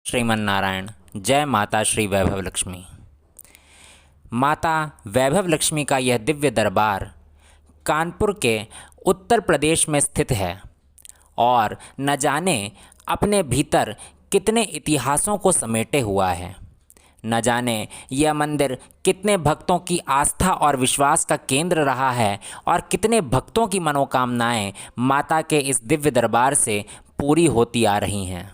श्रीमन नारायण। जय माता श्री वैभव लक्ष्मी। माता वैभव लक्ष्मी का यह दिव्य दरबार कानपुर के उत्तर प्रदेश में स्थित है और न जाने अपने भीतर कितने इतिहासों को समेटे हुआ है। न जाने यह मंदिर कितने भक्तों की आस्था और विश्वास का केंद्र रहा है और कितने भक्तों की मनोकामनाएं माता के इस दिव्य दरबार से पूरी होती आ रही हैं।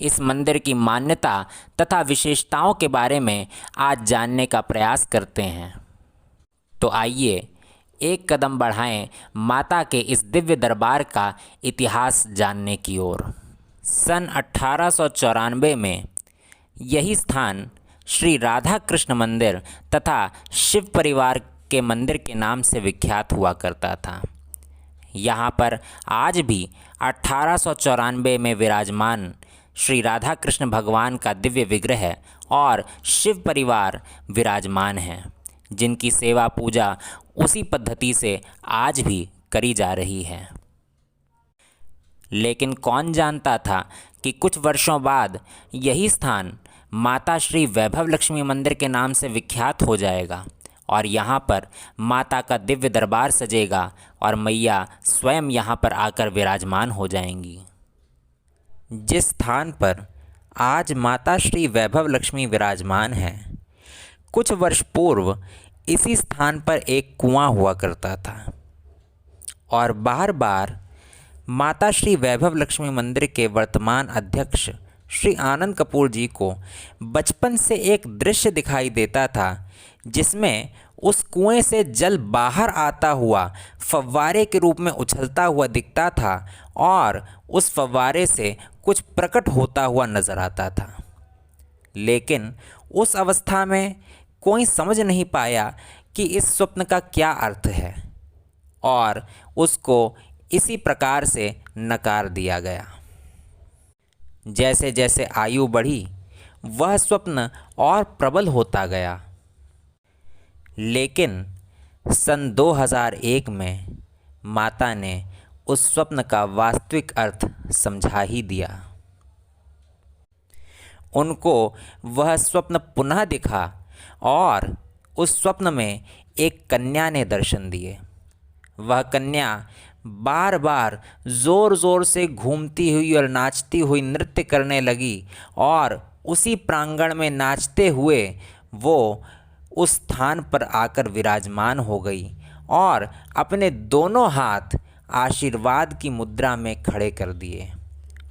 इस मंदिर की मान्यता तथा विशेषताओं के बारे में आज जानने का प्रयास करते हैं। तो आइए एक कदम बढ़ाएं माता के इस दिव्य दरबार का इतिहास जानने की ओर। सन 1894 में यही स्थान श्री राधा कृष्ण मंदिर तथा शिव परिवार के मंदिर के नाम से विख्यात हुआ करता था। यहाँ पर आज भी 1894 में विराजमान श्री राधा कृष्ण भगवान का दिव्य विग्रह और शिव परिवार विराजमान हैं, जिनकी सेवा पूजा उसी पद्धति से आज भी करी जा रही है। लेकिन कौन जानता था कि कुछ वर्षों बाद यही स्थान माता श्री वैभव लक्ष्मी मंदिर के नाम से विख्यात हो जाएगा और यहाँ पर माता का दिव्य दरबार सजेगा और मैया स्वयं यहाँ पर आकर विराजमान हो जाएंगी। जिस स्थान पर आज माता श्री वैभव लक्ष्मी विराजमान हैं, कुछ वर्ष पूर्व इसी स्थान पर एक कुआं हुआ करता था और बार बार माता श्री वैभव लक्ष्मी मंदिर के वर्तमान अध्यक्ष श्री आनंद कपूर जी को बचपन से एक दृश्य दिखाई देता था, जिसमें उस कुएं से जल बाहर आता हुआ फव्वारे के रूप में उछलता हुआ दिखता था और उस फव्वारे से कुछ प्रकट होता हुआ नज़र आता था। लेकिन उस अवस्था में कोई समझ नहीं पाया कि इस स्वप्न का क्या अर्थ है और उसको इसी प्रकार से नकार दिया गया। जैसे जैसे आयु बढ़ी, वह स्वप्न और प्रबल होता गया। लेकिन सन 2001 में माता ने उस स्वप्न का वास्तविक अर्थ समझा ही दिया। उनको वह स्वप्न पुनः दिखा और उस स्वप्न में एक कन्या ने दर्शन दिए। वह कन्या बार बार ज़ोर ज़ोर से घूमती हुई और नाचती हुई नृत्य करने लगी और उसी प्रांगण में नाचते हुए वो उस स्थान पर आकर विराजमान हो गई और अपने दोनों हाथ आशीर्वाद की मुद्रा में खड़े कर दिए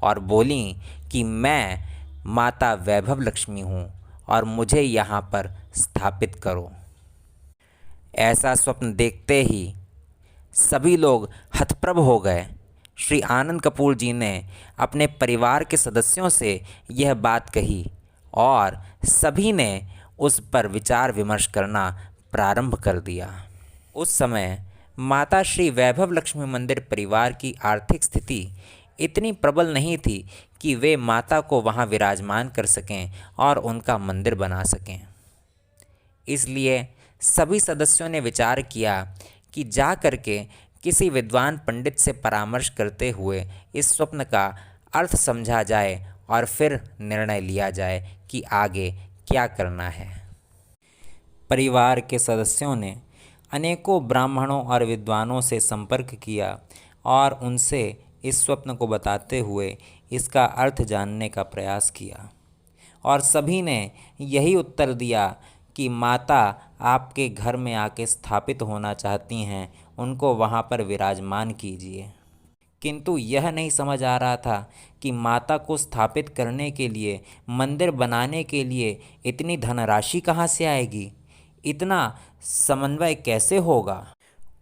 और बोली कि मैं माता वैभव लक्ष्मी हूँ और मुझे यहाँ पर स्थापित करो। ऐसा स्वप्न देखते ही सभी लोग हतप्रभ हो गए। श्री आनंद कपूर जी ने अपने परिवार के सदस्यों से यह बात कही और सभी ने उस पर विचार विमर्श करना प्रारंभ कर दिया। उस समय माता श्री वैभव लक्ष्मी मंदिर परिवार की आर्थिक स्थिति इतनी प्रबल नहीं थी कि वे माता को वहां विराजमान कर सकें और उनका मंदिर बना सकें। इसलिए सभी सदस्यों ने विचार किया कि जा करके किसी विद्वान पंडित से परामर्श करते हुए इस स्वप्न का अर्थ समझा जाए और फिर निर्णय लिया जाए कि आगे क्या करना है। परिवार के सदस्यों ने अनेकों ब्राह्मणों और विद्वानों से संपर्क किया और उनसे इस स्वप्न को बताते हुए इसका अर्थ जानने का प्रयास किया और सभी ने यही उत्तर दिया कि माता आपके घर में आके स्थापित होना चाहती हैं, उनको वहाँ पर विराजमान कीजिए। किंतु यह नहीं समझ आ रहा था कि माता को स्थापित करने के लिए, मंदिर बनाने के लिए इतनी धनराशि कहाँ से आएगी, इतना समन्वय कैसे होगा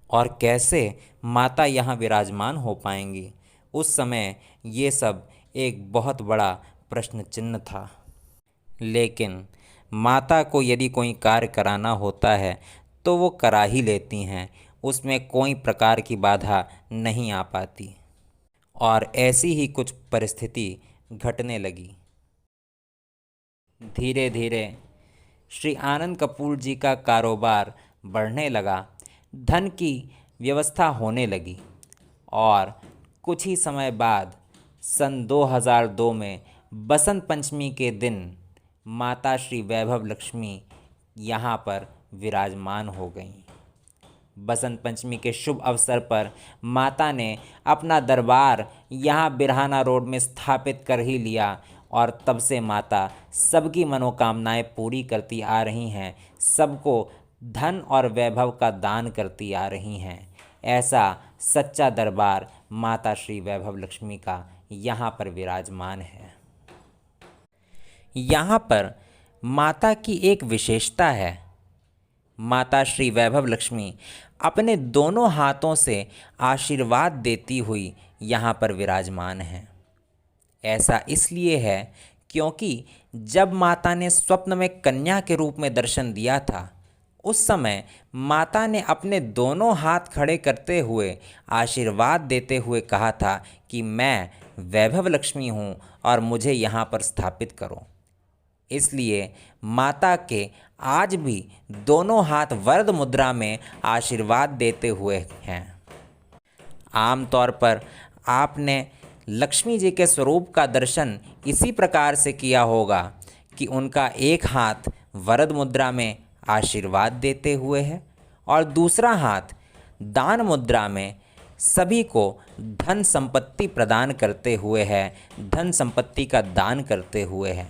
और कैसे माता यहाँ विराजमान हो पाएंगी। उस समय ये सब एक बहुत बड़ा प्रश्न चिन्ह था। लेकिन माता को यदि कोई कार्य कराना होता है तो वो करा ही लेती हैं, उसमें कोई प्रकार की बाधा नहीं आ पाती। और ऐसी ही कुछ परिस्थिति घटने लगी। धीरे धीरे श्री आनंद कपूर जी का कारोबार बढ़ने लगा, धन की व्यवस्था होने लगी और कुछ ही समय बाद सन 2002 में बसंत पंचमी के दिन माता श्री वैभव लक्ष्मी यहाँ पर विराजमान हो गईं। बसंत पंचमी के शुभ अवसर पर माता ने अपना दरबार यहाँ बिरहाना रोड में स्थापित कर ही लिया और तब से माता सबकी मनोकामनाएं पूरी करती आ रही हैं, सबको धन और वैभव का दान करती आ रही हैं। ऐसा सच्चा दरबार माता श्री वैभव लक्ष्मी का यहाँ पर विराजमान है। यहाँ पर माता की एक विशेषता है। माता श्री वैभव लक्ष्मी अपने दोनों हाथों से आशीर्वाद देती हुई यहाँ पर विराजमान हैं। ऐसा इसलिए है क्योंकि जब माता ने स्वप्न में कन्या के रूप में दर्शन दिया था, उस समय माता ने अपने दोनों हाथ खड़े करते हुए आशीर्वाद देते हुए कहा था कि मैं वैभव लक्ष्मी हूँ और मुझे यहाँ पर स्थापित करो। इसलिए माता के आज भी दोनों हाथ वरद मुद्रा में आशीर्वाद देते हुए हैं। आमतौर पर आपने लक्ष्मी जी के स्वरूप का दर्शन इसी प्रकार से किया होगा कि उनका एक हाथ वरद मुद्रा में आशीर्वाद देते हुए है और दूसरा हाथ दान मुद्रा में सभी को धन संपत्ति प्रदान करते हुए है, धन संपत्ति का दान करते हुए है।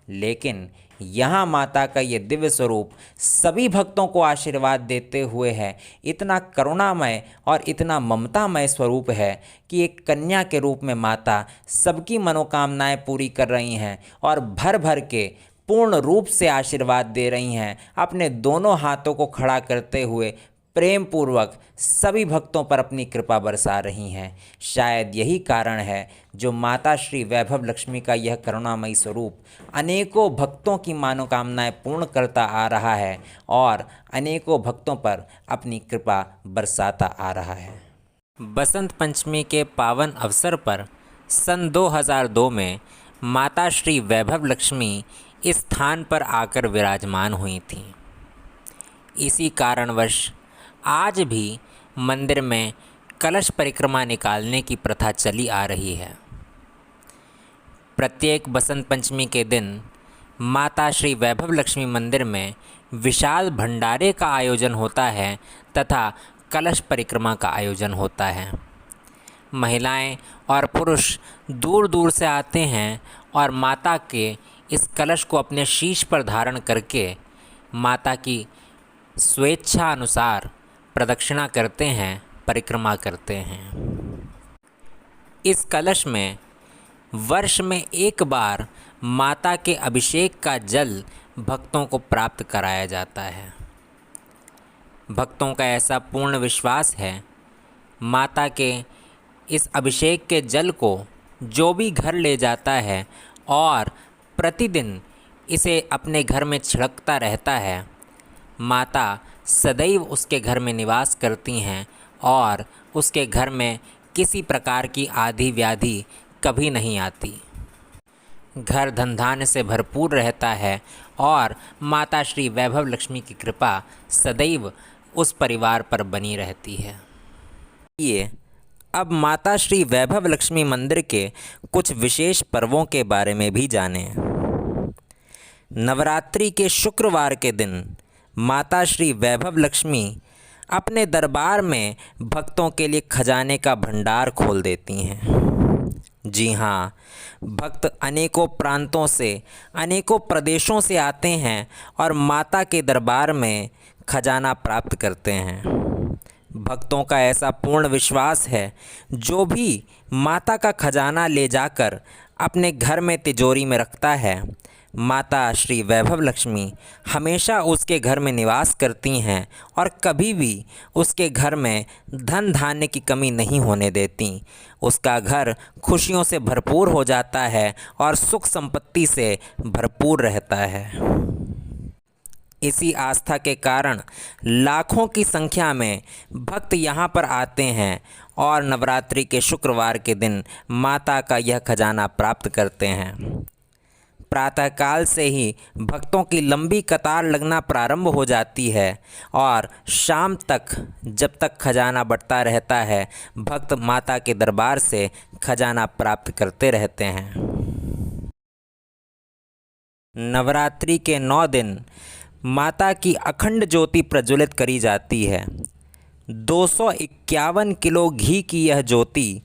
लेकिन यहाँ माता का ये दिव्य स्वरूप सभी भक्तों को आशीर्वाद देते हुए है। इतना करुणामय और इतना ममतामय स्वरूप है कि एक कन्या के रूप में माता सबकी मनोकामनाएं पूरी कर रही हैं और भर भर के पूर्ण रूप से आशीर्वाद दे रही हैं। अपने दोनों हाथों को खड़ा करते हुए प्रेम पूर्वक सभी भक्तों पर अपनी कृपा बरसा रही हैं। शायद यही कारण है जो माता श्री वैभव लक्ष्मी का यह करुणामयी स्वरूप अनेकों भक्तों की मनोकामनाएं पूर्ण करता आ रहा है और अनेकों भक्तों पर अपनी कृपा बरसाता आ रहा है। बसंत पंचमी के पावन अवसर पर सन 2002 में माता श्री वैभव लक्ष्मी इस स्थान पर आकर विराजमान हुई थीं। इसी कारणवश आज भी मंदिर में कलश परिक्रमा निकालने की प्रथा चली आ रही है। प्रत्येक बसंत पंचमी के दिन माता श्री वैभव लक्ष्मी मंदिर में विशाल भंडारे का आयोजन होता है तथा कलश परिक्रमा का आयोजन होता है। महिलाएं और पुरुष दूर दूर से आते हैं और माता के इस कलश को अपने शीश पर धारण करके माता की स्वेच्छा अनुसार प्रदक्षिणा करते हैं, परिक्रमा करते हैं। इस कलश में वर्ष में एक बार माता के अभिषेक का जल भक्तों को प्राप्त कराया जाता है। भक्तों का ऐसा पूर्ण विश्वास है, माता के इस अभिषेक के जल को जो भी घर ले जाता है और प्रतिदिन इसे अपने घर में छिड़कता रहता है, माता सदैव उसके घर में निवास करती हैं और उसके घर में किसी प्रकार की आदि व्याधि कभी नहीं आती। घर धन धान्य से भरपूर रहता है और माता श्री वैभव लक्ष्मी की कृपा सदैव उस परिवार पर बनी रहती है। ये अब माता श्री वैभव लक्ष्मी मंदिर के कुछ विशेष पर्वों के बारे में भी जानें। नवरात्रि के शुक्रवार के दिन माता श्री वैभव लक्ष्मी अपने दरबार में भक्तों के लिए खजाने का भंडार खोल देती हैं। जी हाँ, भक्त अनेकों प्रांतों से, अनेकों प्रदेशों से आते हैं और माता के दरबार में खजाना प्राप्त करते हैं। भक्तों का ऐसा पूर्ण विश्वास है, जो भी माता का खजाना ले जाकर अपने घर में तिजोरी में रखता है, माता श्री वैभव लक्ष्मी हमेशा उसके घर में निवास करती हैं और कभी भी उसके घर में धन धान्य की कमी नहीं होने देती। उसका घर खुशियों से भरपूर हो जाता है और सुख संपत्ति से भरपूर रहता है। इसी आस्था के कारण लाखों की संख्या में भक्त यहाँ पर आते हैं और नवरात्रि के शुक्रवार के दिन माता का यह खजाना प्राप्त करते हैं। प्रातःकाल से ही भक्तों की लंबी कतार लगना प्रारंभ हो जाती है और शाम तक जब तक खजाना बढ़ता रहता है, भक्त माता के दरबार से खजाना प्राप्त करते रहते हैं। नवरात्रि के 9 दिन माता की अखंड ज्योति प्रज्वलित करी जाती है। 251 किलो घी की यह ज्योति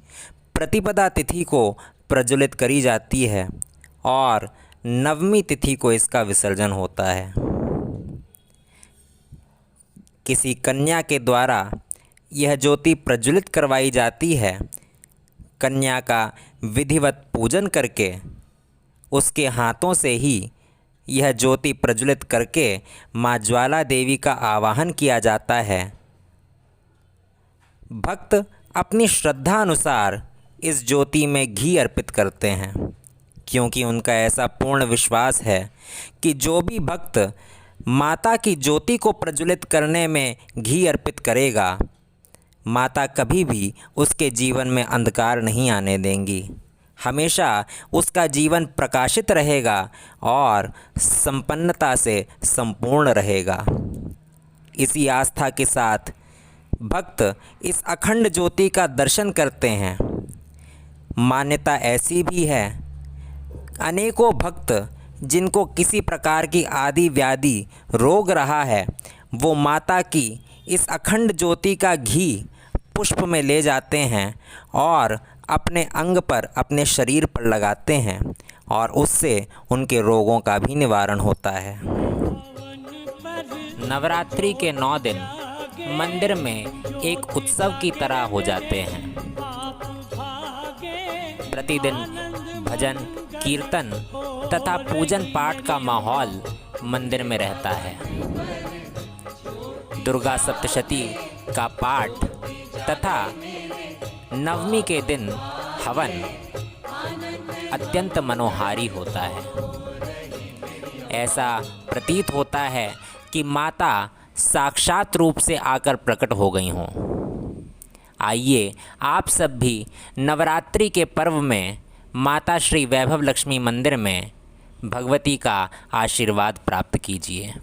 प्रतिपदा तिथि को प्रज्वलित करी जाती है और नवमी तिथि को इसका विसर्जन होता है। किसी कन्या के द्वारा यह ज्योति प्रज्वलित करवाई जाती है। कन्या का विधिवत पूजन करके उसके हाथों से ही यह ज्योति प्रज्वलित करके माँ ज्वाला देवी का आवाहन किया जाता है। भक्त अपनी श्रद्धा अनुसार इस ज्योति में घी अर्पित करते हैं, क्योंकि उनका ऐसा पूर्ण विश्वास है कि जो भी भक्त माता की ज्योति को प्रज्वलित करने में घी अर्पित करेगा, माता कभी भी उसके जीवन में अंधकार नहीं आने देंगी। हमेशा उसका जीवन प्रकाशित रहेगा और संपन्नता से संपूर्ण रहेगा। इसी आस्था के साथ भक्त इस अखंड ज्योति का दर्शन करते हैं। मान्यता ऐसी भी है, अनेकों भक्त जिनको किसी प्रकार की आदि व्याधि रोग रहा है, वो माता की इस अखंड ज्योति का घी पुष्प में ले जाते हैं और अपने अंग पर, अपने शरीर पर लगाते हैं और उससे उनके रोगों का भी निवारण होता है। नवरात्रि के 9 दिन मंदिर में एक उत्सव की तरह हो जाते हैं। प्रतिदिन भजन, कीर्तन तथा पूजन पाठ का माहौल मंदिर में रहता है। दुर्गा सप्तशती का पाठ तथा नवमी के दिन हवन अत्यंत मनोहारी होता है। ऐसा प्रतीत होता है कि माता साक्षात रूप से आकर प्रकट हो गई हों। आइए आप सब भी नवरात्रि के पर्व में माता श्री वैभव लक्ष्मी मंदिर में भगवती का आशीर्वाद प्राप्त कीजिए।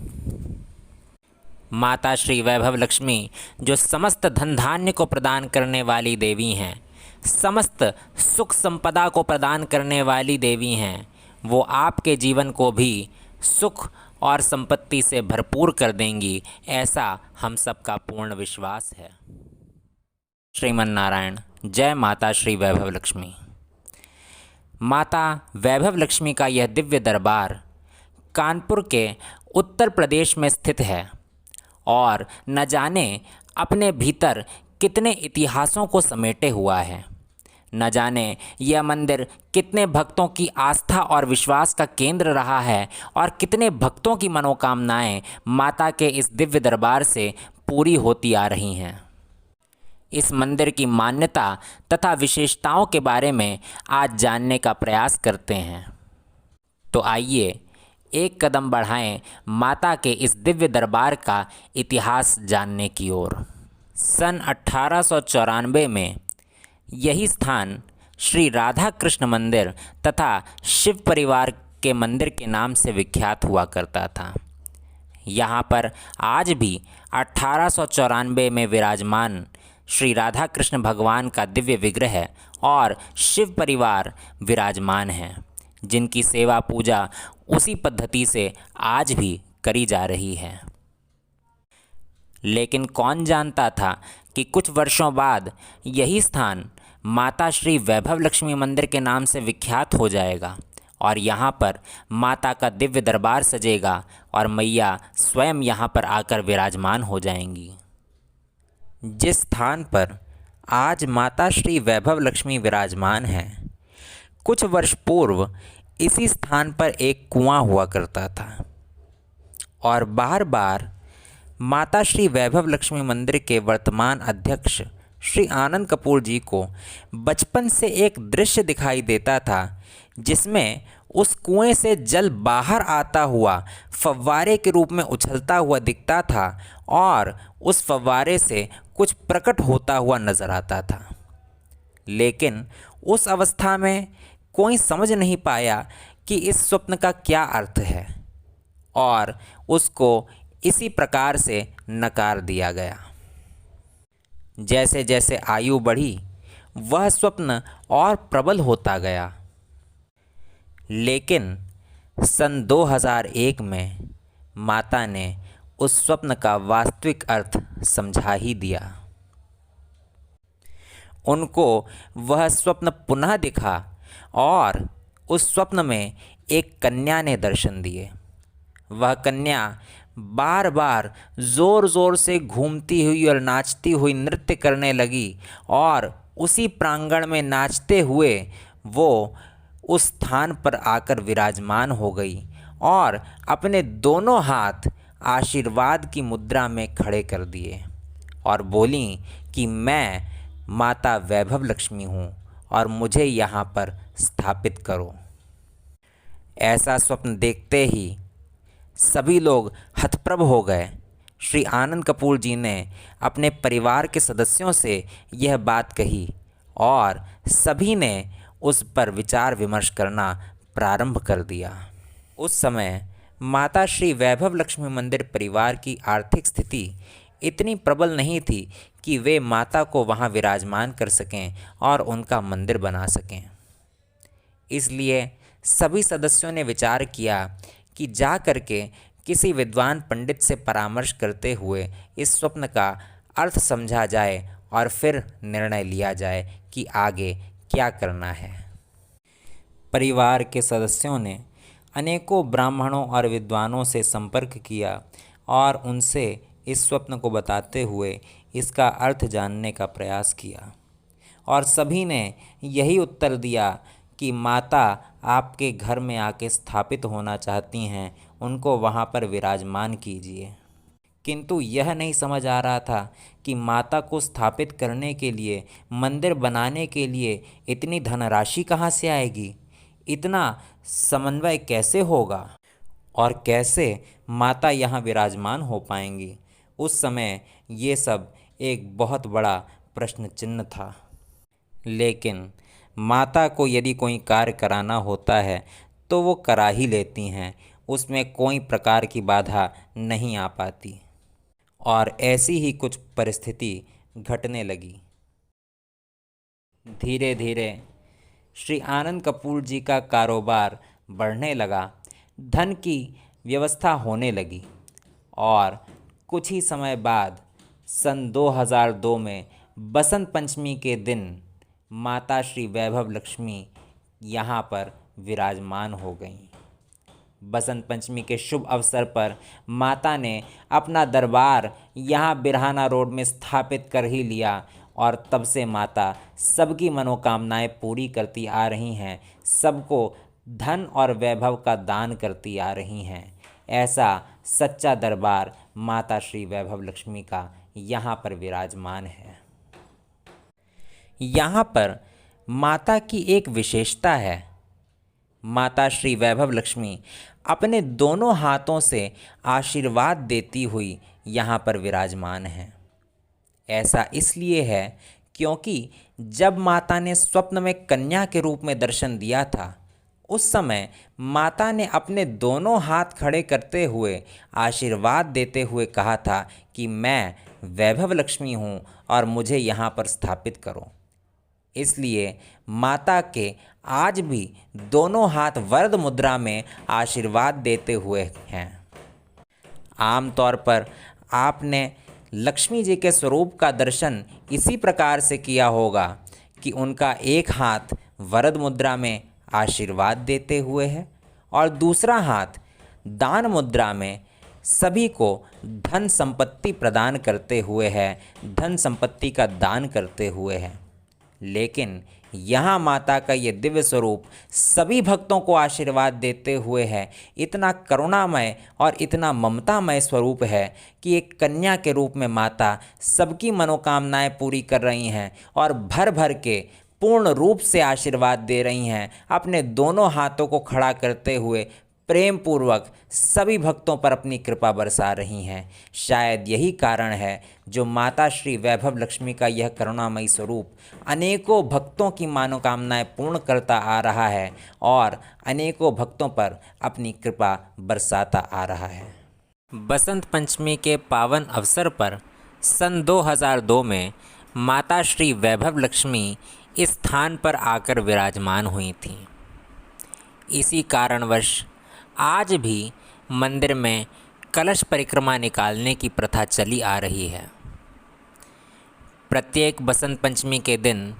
माता श्री वैभव लक्ष्मी जो समस्त धन धान्य को प्रदान करने वाली देवी हैं, समस्त सुख संपदा को प्रदान करने वाली देवी हैं, वो आपके जीवन को भी सुख और संपत्ति से भरपूर कर देंगी, ऐसा हम सबका पूर्ण विश्वास है। श्रीमन नारायण। जय माता श्री वैभव लक्ष्मी। माता वैभव लक्ष्मी का यह दिव्य दरबार कानपुर के उत्तर प्रदेश में स्थित है और न जाने अपने भीतर कितने इतिहासों को समेटे हुआ है। न जाने यह मंदिर कितने भक्तों की आस्था और विश्वास का केंद्र रहा है और कितने भक्तों की मनोकामनाएं माता के इस दिव्य दरबार से पूरी होती आ रही हैं। इस मंदिर की मान्यता तथा विशेषताओं के बारे में आज जानने का प्रयास करते हैं। तो आइए एक कदम बढ़ाएं माता के इस दिव्य दरबार का इतिहास जानने की ओर। सन 1894 में यही स्थान श्री राधा कृष्ण मंदिर तथा शिव परिवार के मंदिर के नाम से विख्यात हुआ करता था। यहाँ पर आज भी 1894 में विराजमान श्री राधा कृष्ण भगवान का दिव्य विग्रह और शिव परिवार विराजमान हैं, जिनकी सेवा पूजा उसी पद्धति से आज भी करी जा रही है। लेकिन कौन जानता था कि कुछ वर्षों बाद यही स्थान माता श्री वैभव लक्ष्मी मंदिर के नाम से विख्यात हो जाएगा और यहाँ पर माता का दिव्य दरबार सजेगा और मैया स्वयं यहाँ पर आकर विराजमान हो जाएंगी। जिस स्थान पर आज माता श्री वैभव लक्ष्मी विराजमान हैं, कुछ वर्ष पूर्व इसी स्थान पर एक कुआं हुआ करता था और बार बार माता श्री वैभव लक्ष्मी मंदिर के वर्तमान अध्यक्ष श्री आनंद कपूर जी को बचपन से एक दृश्य दिखाई देता था, जिसमें उस कुएं से जल बाहर आता हुआ फव्वारे के रूप में उछलता हुआ दिखता था और उस फव्वारे से कुछ प्रकट होता हुआ नज़र आता था। लेकिन उस अवस्था में कोई समझ नहीं पाया कि इस स्वप्न का क्या अर्थ है और उसको इसी प्रकार से नकार दिया गया। जैसे जैसे आयु बढ़ी, वह स्वप्न और प्रबल होता गया। लेकिन सन 2001 में माता ने उस स्वप्न का वास्तविक अर्थ समझा ही दिया। उनको वह स्वप्न पुनः दिखा और उस स्वप्न में एक कन्या ने दर्शन दिए। वह कन्या बार बार ज़ोर ज़ोर से घूमती हुई और नाचती हुई नृत्य करने लगी और उसी प्रांगण में नाचते हुए वो उस स्थान पर आकर विराजमान हो गई और अपने दोनों हाथ आशीर्वाद की मुद्रा में खड़े कर दिए और बोली कि मैं माता वैभव लक्ष्मी हूँ और मुझे यहाँ पर स्थापित करो। ऐसा स्वप्न देखते ही सभी लोग हतप्रभ हो गए। श्री आनंद कपूर जी ने अपने परिवार के सदस्यों से यह बात कही और सभी ने उस पर विचार विमर्श करना प्रारंभ कर दिया। उस समय माता श्री वैभव लक्ष्मी मंदिर परिवार की आर्थिक स्थिति इतनी प्रबल नहीं थी कि वे माता को वहां विराजमान कर सकें और उनका मंदिर बना सकें। इसलिए सभी सदस्यों ने विचार किया कि जा करके किसी विद्वान पंडित से परामर्श करते हुए इस स्वप्न का अर्थ समझा जाए और फिर निर्णय लिया जाए कि आगे क्या करना है। परिवार के सदस्यों ने अनेकों ब्राह्मणों और विद्वानों से संपर्क किया और उनसे इस स्वप्न को बताते हुए इसका अर्थ जानने का प्रयास किया और सभी ने यही उत्तर दिया कि माता आपके घर में आके स्थापित होना चाहती हैं, उनको वहाँ पर विराजमान कीजिए। किंतु यह नहीं समझ आ रहा था कि माता को स्थापित करने के लिए, मंदिर बनाने के लिए इतनी धनराशि कहाँ से आएगी, इतना समन्वय कैसे होगा और कैसे माता यहाँ विराजमान हो पाएंगी। उस समय ये सब एक बहुत बड़ा प्रश्न चिन्ह था। लेकिन माता को यदि कोई कार्य कराना होता है तो वो करा ही लेती हैं, उसमें कोई प्रकार की बाधा नहीं आ पाती। और ऐसी ही कुछ परिस्थिति घटने लगी। धीरे धीरे श्री आनंद कपूर जी का कारोबार बढ़ने लगा, धन की व्यवस्था होने लगी और कुछ ही समय बाद सन 2002 में बसंत पंचमी के दिन माता श्री वैभव लक्ष्मी यहाँ पर विराजमान हो गईं। बसंत पंचमी के शुभ अवसर पर माता ने अपना दरबार यहाँ बिरहाना रोड में स्थापित कर ही लिया और तब से माता सबकी मनोकामनाएं पूरी करती आ रही हैं, सबको धन और वैभव का दान करती आ रही हैं। ऐसा सच्चा दरबार माता श्री वैभव लक्ष्मी का यहाँ पर विराजमान है। यहाँ पर माता की एक विशेषता है। माता श्री वैभव लक्ष्मी अपने दोनों हाथों से आशीर्वाद देती हुई यहाँ पर विराजमान हैं। ऐसा इसलिए है क्योंकि जब माता ने स्वप्न में कन्या के रूप में दर्शन दिया था, उस समय माता ने अपने दोनों हाथ खड़े करते हुए आशीर्वाद देते हुए कहा था कि मैं वैभव लक्ष्मी हूँ और मुझे यहाँ पर स्थापित करो। इसलिए माता के आज भी दोनों हाथ वरद मुद्रा में आशीर्वाद देते हुए हैं। आमतौर पर आपने लक्ष्मी जी के स्वरूप का दर्शन इसी प्रकार से किया होगा कि उनका एक हाथ वरद मुद्रा में आशीर्वाद देते हुए है और दूसरा हाथ दान मुद्रा में सभी को धन संपत्ति प्रदान करते हुए है, धन संपत्ति का दान करते हुए है। लेकिन यहाँ माता का ये दिव्य स्वरूप सभी भक्तों को आशीर्वाद देते हुए है। इतना करुणामय और इतना ममतामय स्वरूप है कि एक कन्या के रूप में माता सबकी मनोकामनाएं पूरी कर रही हैं और भर भर के पूर्ण रूप से आशीर्वाद दे रही हैं, अपने दोनों हाथों को खड़ा करते हुए प्रेम पूर्वक सभी भक्तों पर अपनी कृपा बरसा रही हैं। शायद यही कारण है जो माता श्री वैभव लक्ष्मी का यह करुणामयी स्वरूप अनेकों भक्तों की मनोकामनाएं पूर्ण करता आ रहा है और अनेकों भक्तों पर अपनी कृपा बरसाता आ रहा है। बसंत पंचमी के पावन अवसर पर सन 2002 में माता श्री वैभव लक्ष्मी इस स्थान पर आकर विराजमान हुई थीं। इसी कारणवश आज भी मंदिर में कलश परिक्रमा निकालने की प्रथा चली आ रही है। प्रत्येक बसंत पंचमी के दिन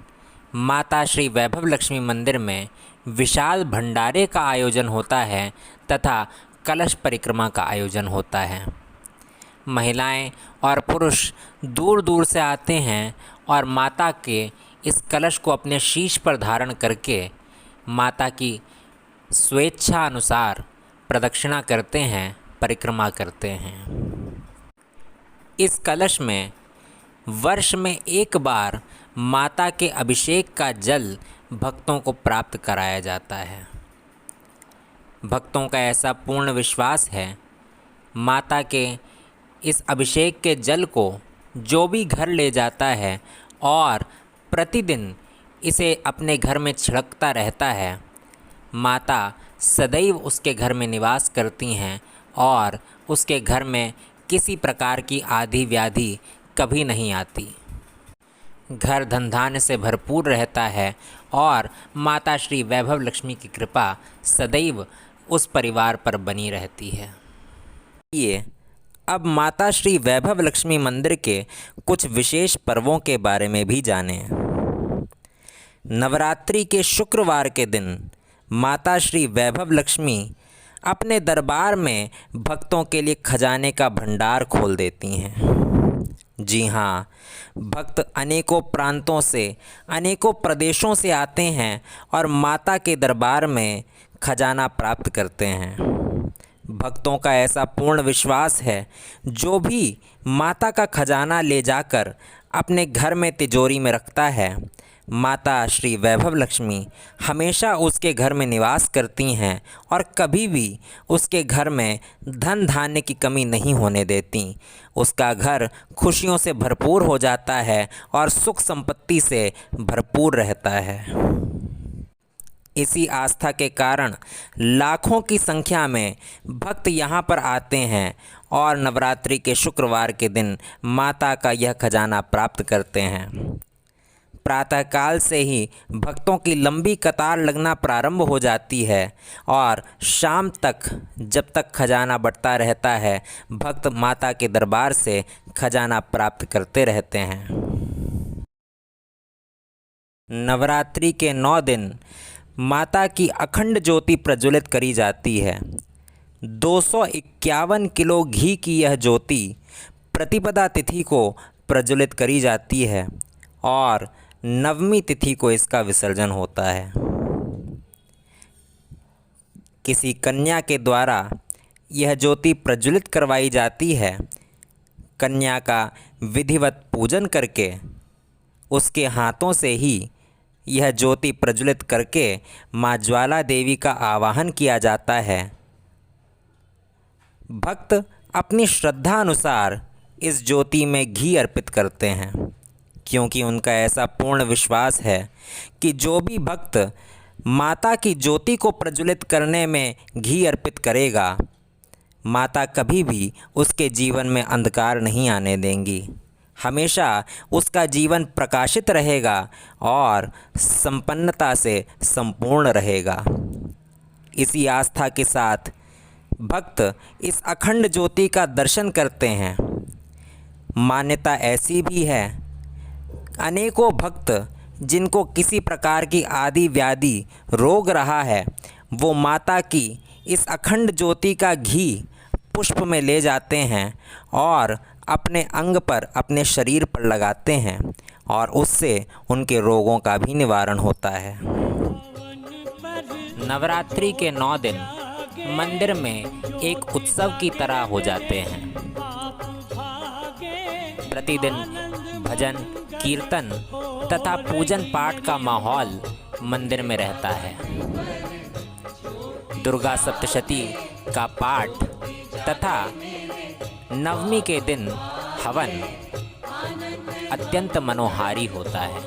माता श्री वैभव लक्ष्मी मंदिर में विशाल भंडारे का आयोजन होता है तथा कलश परिक्रमा का आयोजन होता है। महिलाएं और पुरुष दूर दूर से आते हैं और माता के इस कलश को अपने शीश पर धारण करके माता की स्वेच्छा अनुसार प्रदक्षिणा करते हैं, परिक्रमा करते हैं। इस कलश में वर्ष में एक बार माता के अभिषेक का जल भक्तों को प्राप्त कराया जाता है। भक्तों का ऐसा पूर्ण विश्वास है, माता के इस अभिषेक के जल को जो भी घर ले जाता है और प्रतिदिन इसे अपने घर में छिड़कता रहता है, माता सदैव उसके घर में निवास करती हैं और उसके घर में किसी प्रकार की आदि व्याधि कभी नहीं आती। घर धन धान्य से भरपूर रहता है और माता श्री वैभव लक्ष्मी की कृपा सदैव उस परिवार पर बनी रहती है। ये अब माता श्री वैभव लक्ष्मी मंदिर के कुछ विशेष पर्वों के बारे में भी जानें। नवरात्रि के शुक्रवार के दिन माता श्री वैभव लक्ष्मी अपने दरबार में भक्तों के लिए खजाने का भंडार खोल देती हैं। जी हाँ, भक्त अनेकों प्रांतों से, अनेकों प्रदेशों से आते हैं और माता के दरबार में खजाना प्राप्त करते हैं। भक्तों का ऐसा पूर्ण विश्वास है, जो भी माता का खजाना ले जाकर अपने घर में तिजोरी में रखता है, माता श्री वैभव लक्ष्मी हमेशा उसके घर में निवास करती हैं और कभी भी उसके घर में धन धान्य की कमी नहीं होने देती। उसका घर खुशियों से भरपूर हो जाता है और सुख संपत्ति से भरपूर रहता है। इसी आस्था के कारण लाखों की संख्या में भक्त यहाँ पर आते हैं और नवरात्रि के शुक्रवार के दिन माता का यह खजाना प्राप्त करते हैं। प्रातःकाल से ही भक्तों की लंबी कतार लगना प्रारंभ हो जाती है और शाम तक जब तक खजाना बढ़ता रहता है, भक्त माता के दरबार से खजाना प्राप्त करते रहते हैं। नवरात्रि के 9 दिन माता की अखंड ज्योति प्रज्वलित करी जाती है। 251 किलो घी की यह ज्योति प्रतिपदा तिथि को प्रज्वलित करी जाती है और नवमी तिथि को इसका विसर्जन होता है। किसी कन्या के द्वारा यह ज्योति प्रज्वलित करवाई जाती है। कन्या का विधिवत पूजन करके उसके हाथों से ही यह ज्योति प्रज्वलित करके माँ ज्वाला देवी का आवाहन किया जाता है। भक्त अपनी श्रद्धा अनुसार इस ज्योति में घी अर्पित करते हैं, क्योंकि उनका ऐसा पूर्ण विश्वास है कि जो भी भक्त माता की ज्योति को प्रज्वलित करने में घी अर्पित करेगा, माता कभी भी उसके जीवन में अंधकार नहीं आने देंगी। हमेशा उसका जीवन प्रकाशित रहेगा और संपन्नता से संपूर्ण रहेगा। इसी आस्था के साथ भक्त इस अखंड ज्योति का दर्शन करते हैं। मान्यता ऐसी भी है, अनेकों भक्त जिनको किसी प्रकार की आदि व्याधि रोग रहा है, वो माता की इस अखंड ज्योति का घी पुष्प में ले जाते हैं और अपने अंग पर, अपने शरीर पर लगाते हैं और उससे उनके रोगों का भी निवारण होता है। नवरात्रि के 9 दिन मंदिर में एक उत्सव की तरह हो जाते हैं। प्रतिदिन भजन, कीर्तन तथा पूजन पाठ का माहौल मंदिर में रहता है। दुर्गा सप्तशती का पाठ तथा नवमी के दिन हवन अत्यंत मनोहारी होता है।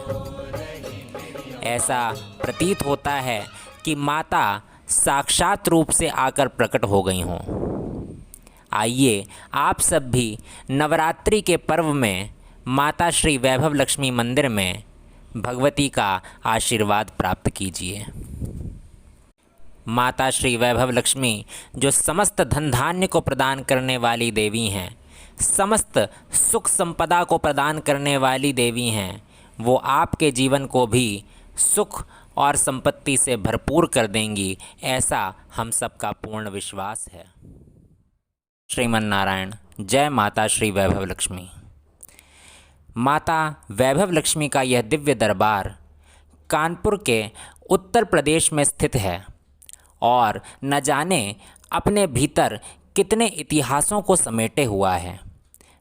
ऐसा प्रतीत होता है कि माता साक्षात रूप से आकर प्रकट हो गई हों। आइए आप सब भी नवरात्रि के पर्व में माता श्री वैभव लक्ष्मी मंदिर में भगवती का आशीर्वाद प्राप्त कीजिए। माता श्री वैभव लक्ष्मी जो समस्त धन धान्य को प्रदान करने वाली देवी हैं, समस्त सुख संपदा को प्रदान करने वाली देवी हैं, वो आपके जीवन को भी सुख और संपत्ति से भरपूर कर देंगी, ऐसा हम सबका पूर्ण विश्वास है। श्रीमन नारायण। जय माता श्री वैभव लक्ष्मी। माता वैभव लक्ष्मी का यह दिव्य दरबार कानपुर के उत्तर प्रदेश में स्थित है और न जाने अपने भीतर कितने इतिहासों को समेटे हुआ है।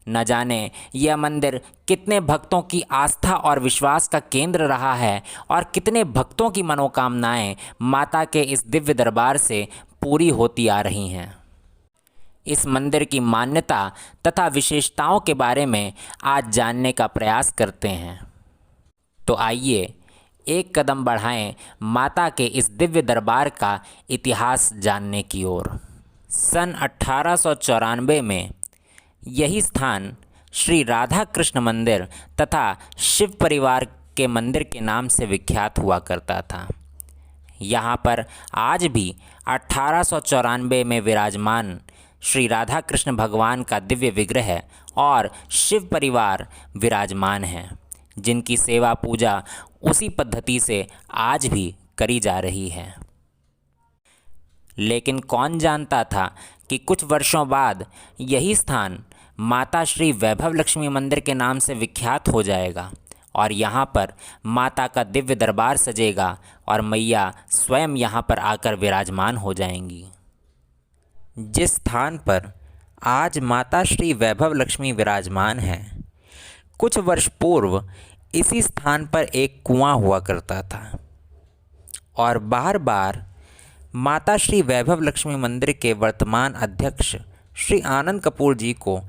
न जाने यह मंदिर कितने भक्तों की आस्था और विश्वास का केंद्र रहा है और कितने भक्तों की मनोकामनाएं माता के इस दिव्य दरबार से पूरी होती आ रही हैं। इस मंदिर की मान्यता तथा विशेषताओं के बारे में आज जानने का प्रयास करते हैं। तो आइए एक कदम बढ़ाएं माता के इस दिव्य दरबार का इतिहास जानने की ओर। सन 1894 में यही स्थान श्री राधा कृष्ण मंदिर तथा शिव परिवार के मंदिर के नाम से विख्यात हुआ करता था। यहाँ पर आज भी 1894 में विराजमान श्री राधा कृष्ण भगवान का दिव्य विग्रह और शिव परिवार विराजमान हैं, जिनकी सेवा पूजा उसी पद्धति से आज भी करी जा रही है। लेकिन कौन जानता था कि कुछ वर्षों बाद यही स्थान माता श्री वैभव लक्ष्मी मंदिर के नाम से विख्यात हो जाएगा और यहाँ पर माता का दिव्य दरबार सजेगा और मैया स्वयं यहाँ पर आकर विराजमान हो जाएंगी। जिस स्थान पर आज माता श्री वैभव लक्ष्मी विराजमान हैं, कुछ वर्ष पूर्व इसी स्थान पर एक कुआं हुआ करता था और बार बार माता श्री वैभव लक्ष्मी मंदिर के वर्तमान अध्यक्ष श्री आनंद कपूर जी को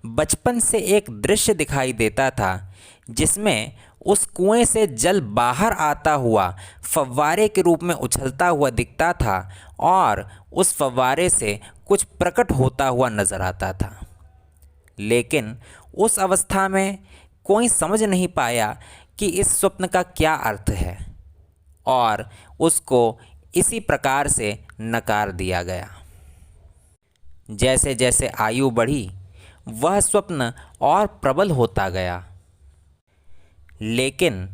बचपन से एक दृश्य दिखाई देता था, जिसमें उस कुएं से जल बाहर आता हुआ फव्वारे के रूप में उछलता हुआ दिखता था और उस फव्वारे से कुछ प्रकट होता हुआ नज़र आता था। लेकिन उस अवस्था में कोई समझ नहीं पाया कि इस स्वप्न का क्या अर्थ है और उसको इसी प्रकार से नकार दिया गया। जैसे जैसे आयु बढ़ी, वह स्वप्न और प्रबल होता गया। लेकिन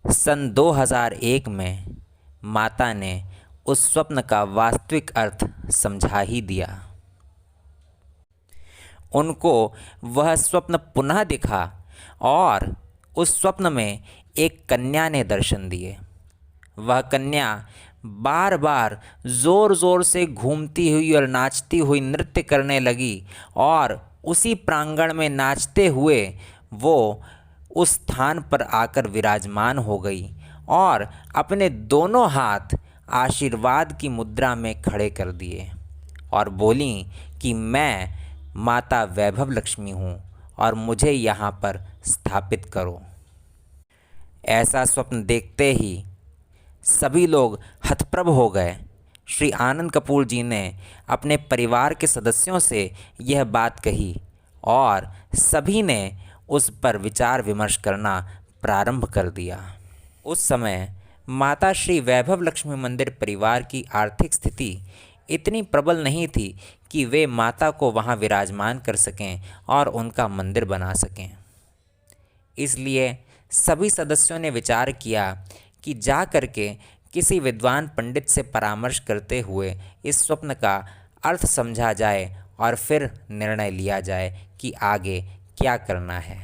सन 2001 में माता ने उस स्वप्न का वास्तविक अर्थ समझा ही दिया। उनको वह स्वप्न पुनः दिखा और उस स्वप्न में एक कन्या ने दर्शन दिए। वह कन्या बार बार ज़ोर ज़ोर से घूमती हुई और नाचती हुई नृत्य करने लगी और उसी प्रांगण में नाचते हुए वो उस स्थान पर आकर विराजमान हो गई और अपने दोनों हाथ आशीर्वाद की मुद्रा में खड़े कर दिए और बोली कि मैं माता वैभव लक्ष्मी हूँ और मुझे यहाँ पर स्थापित करो। ऐसा स्वप्न देखते ही सभी लोग हतप्रभ हो गए। श्री आनंद कपूर जी ने अपने परिवार के सदस्यों से यह बात कही और सभी ने उस पर विचार विमर्श करना प्रारंभ कर दिया। उस समय माता श्री वैभव लक्ष्मी मंदिर परिवार की आर्थिक स्थिति इतनी प्रबल नहीं थी कि वे माता को वहां विराजमान कर सकें और उनका मंदिर बना सकें। इसलिए सभी सदस्यों ने विचार किया कि जा करके किसी विद्वान पंडित से परामर्श करते हुए इस स्वप्न का अर्थ समझा जाए और फिर निर्णय लिया जाए कि आगे क्या करना है।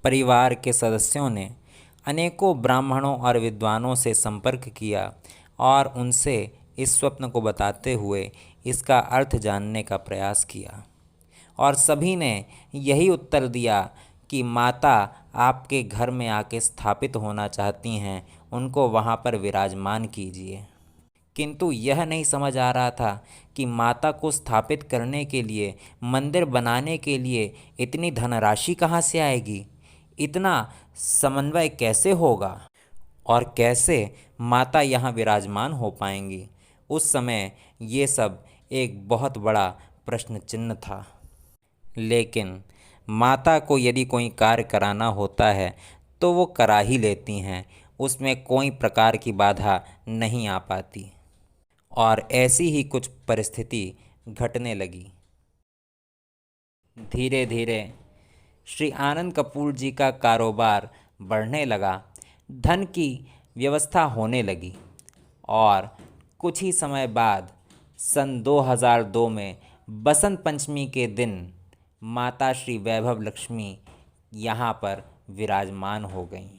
परिवार के सदस्यों ने अनेकों ब्राह्मणों और विद्वानों से संपर्क किया और उनसे इस स्वप्न को बताते हुए इसका अर्थ जानने का प्रयास किया और सभी ने यही उत्तर दिया कि माता आपके घर में आके स्थापित होना चाहती हैं, उनको वहाँ पर विराजमान कीजिए। किंतु यह नहीं समझ आ रहा था कि माता को स्थापित करने के लिए, मंदिर बनाने के लिए इतनी धनराशि कहाँ से आएगी, इतना समन्वय कैसे होगा और कैसे माता यहाँ विराजमान हो पाएंगी। उस समय ये सब एक बहुत बड़ा प्रश्न चिन्ह था। लेकिन माता को यदि कोई कार्य कराना होता है तो वो करा ही लेती हैं, उसमें कोई प्रकार की बाधा नहीं आ पाती। और ऐसी ही कुछ परिस्थिति घटने लगी। धीरे धीरे श्री आनंद कपूर जी का कारोबार बढ़ने लगा, धन की व्यवस्था होने लगी और कुछ ही समय बाद सन 2002 में बसंत पंचमी के दिन माता श्री वैभव लक्ष्मी यहाँ पर विराजमान हो गईं।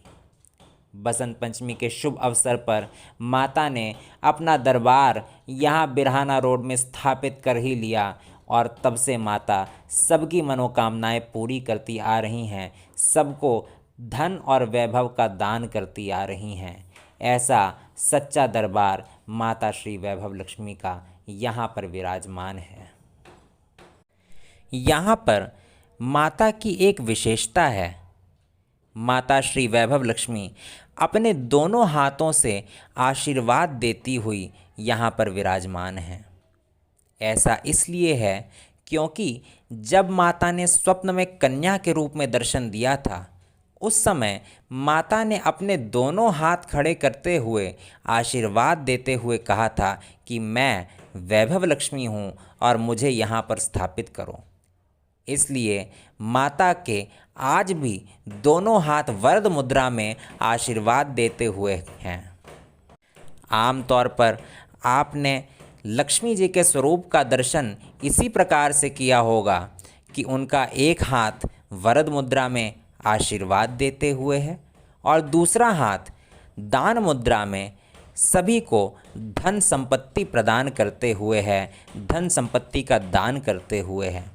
बसंत पंचमी के शुभ अवसर पर माता ने अपना दरबार यहाँ बिरहाना रोड में स्थापित कर ही लिया और तब से माता सबकी मनोकामनाएं पूरी करती आ रही हैं, सबको धन और वैभव का दान करती आ रही हैं। ऐसा सच्चा दरबार माता श्री वैभव लक्ष्मी का यहाँ पर विराजमान है। यहाँ पर माता की एक विशेषता है। माता श्री वैभव लक्ष्मी अपने दोनों हाथों से आशीर्वाद देती हुई यहाँ पर विराजमान हैं। ऐसा इसलिए है क्योंकि जब माता ने स्वप्न में कन्या के रूप में दर्शन दिया था, उस समय माता ने अपने दोनों हाथ खड़े करते हुए आशीर्वाद देते हुए कहा था कि मैं वैभव लक्ष्मी हूँ और मुझे यहाँ पर स्थापित करो। इसलिए माता के आज भी दोनों हाथ वरद मुद्रा में आशीर्वाद देते हुए हैं। आमतौर पर आपने लक्ष्मी जी के स्वरूप का दर्शन इसी प्रकार से किया होगा कि उनका एक हाथ वरद मुद्रा में आशीर्वाद देते हुए है और दूसरा हाथ दान मुद्रा में सभी को धन संपत्ति प्रदान करते हुए है, धन संपत्ति का दान करते हुए है।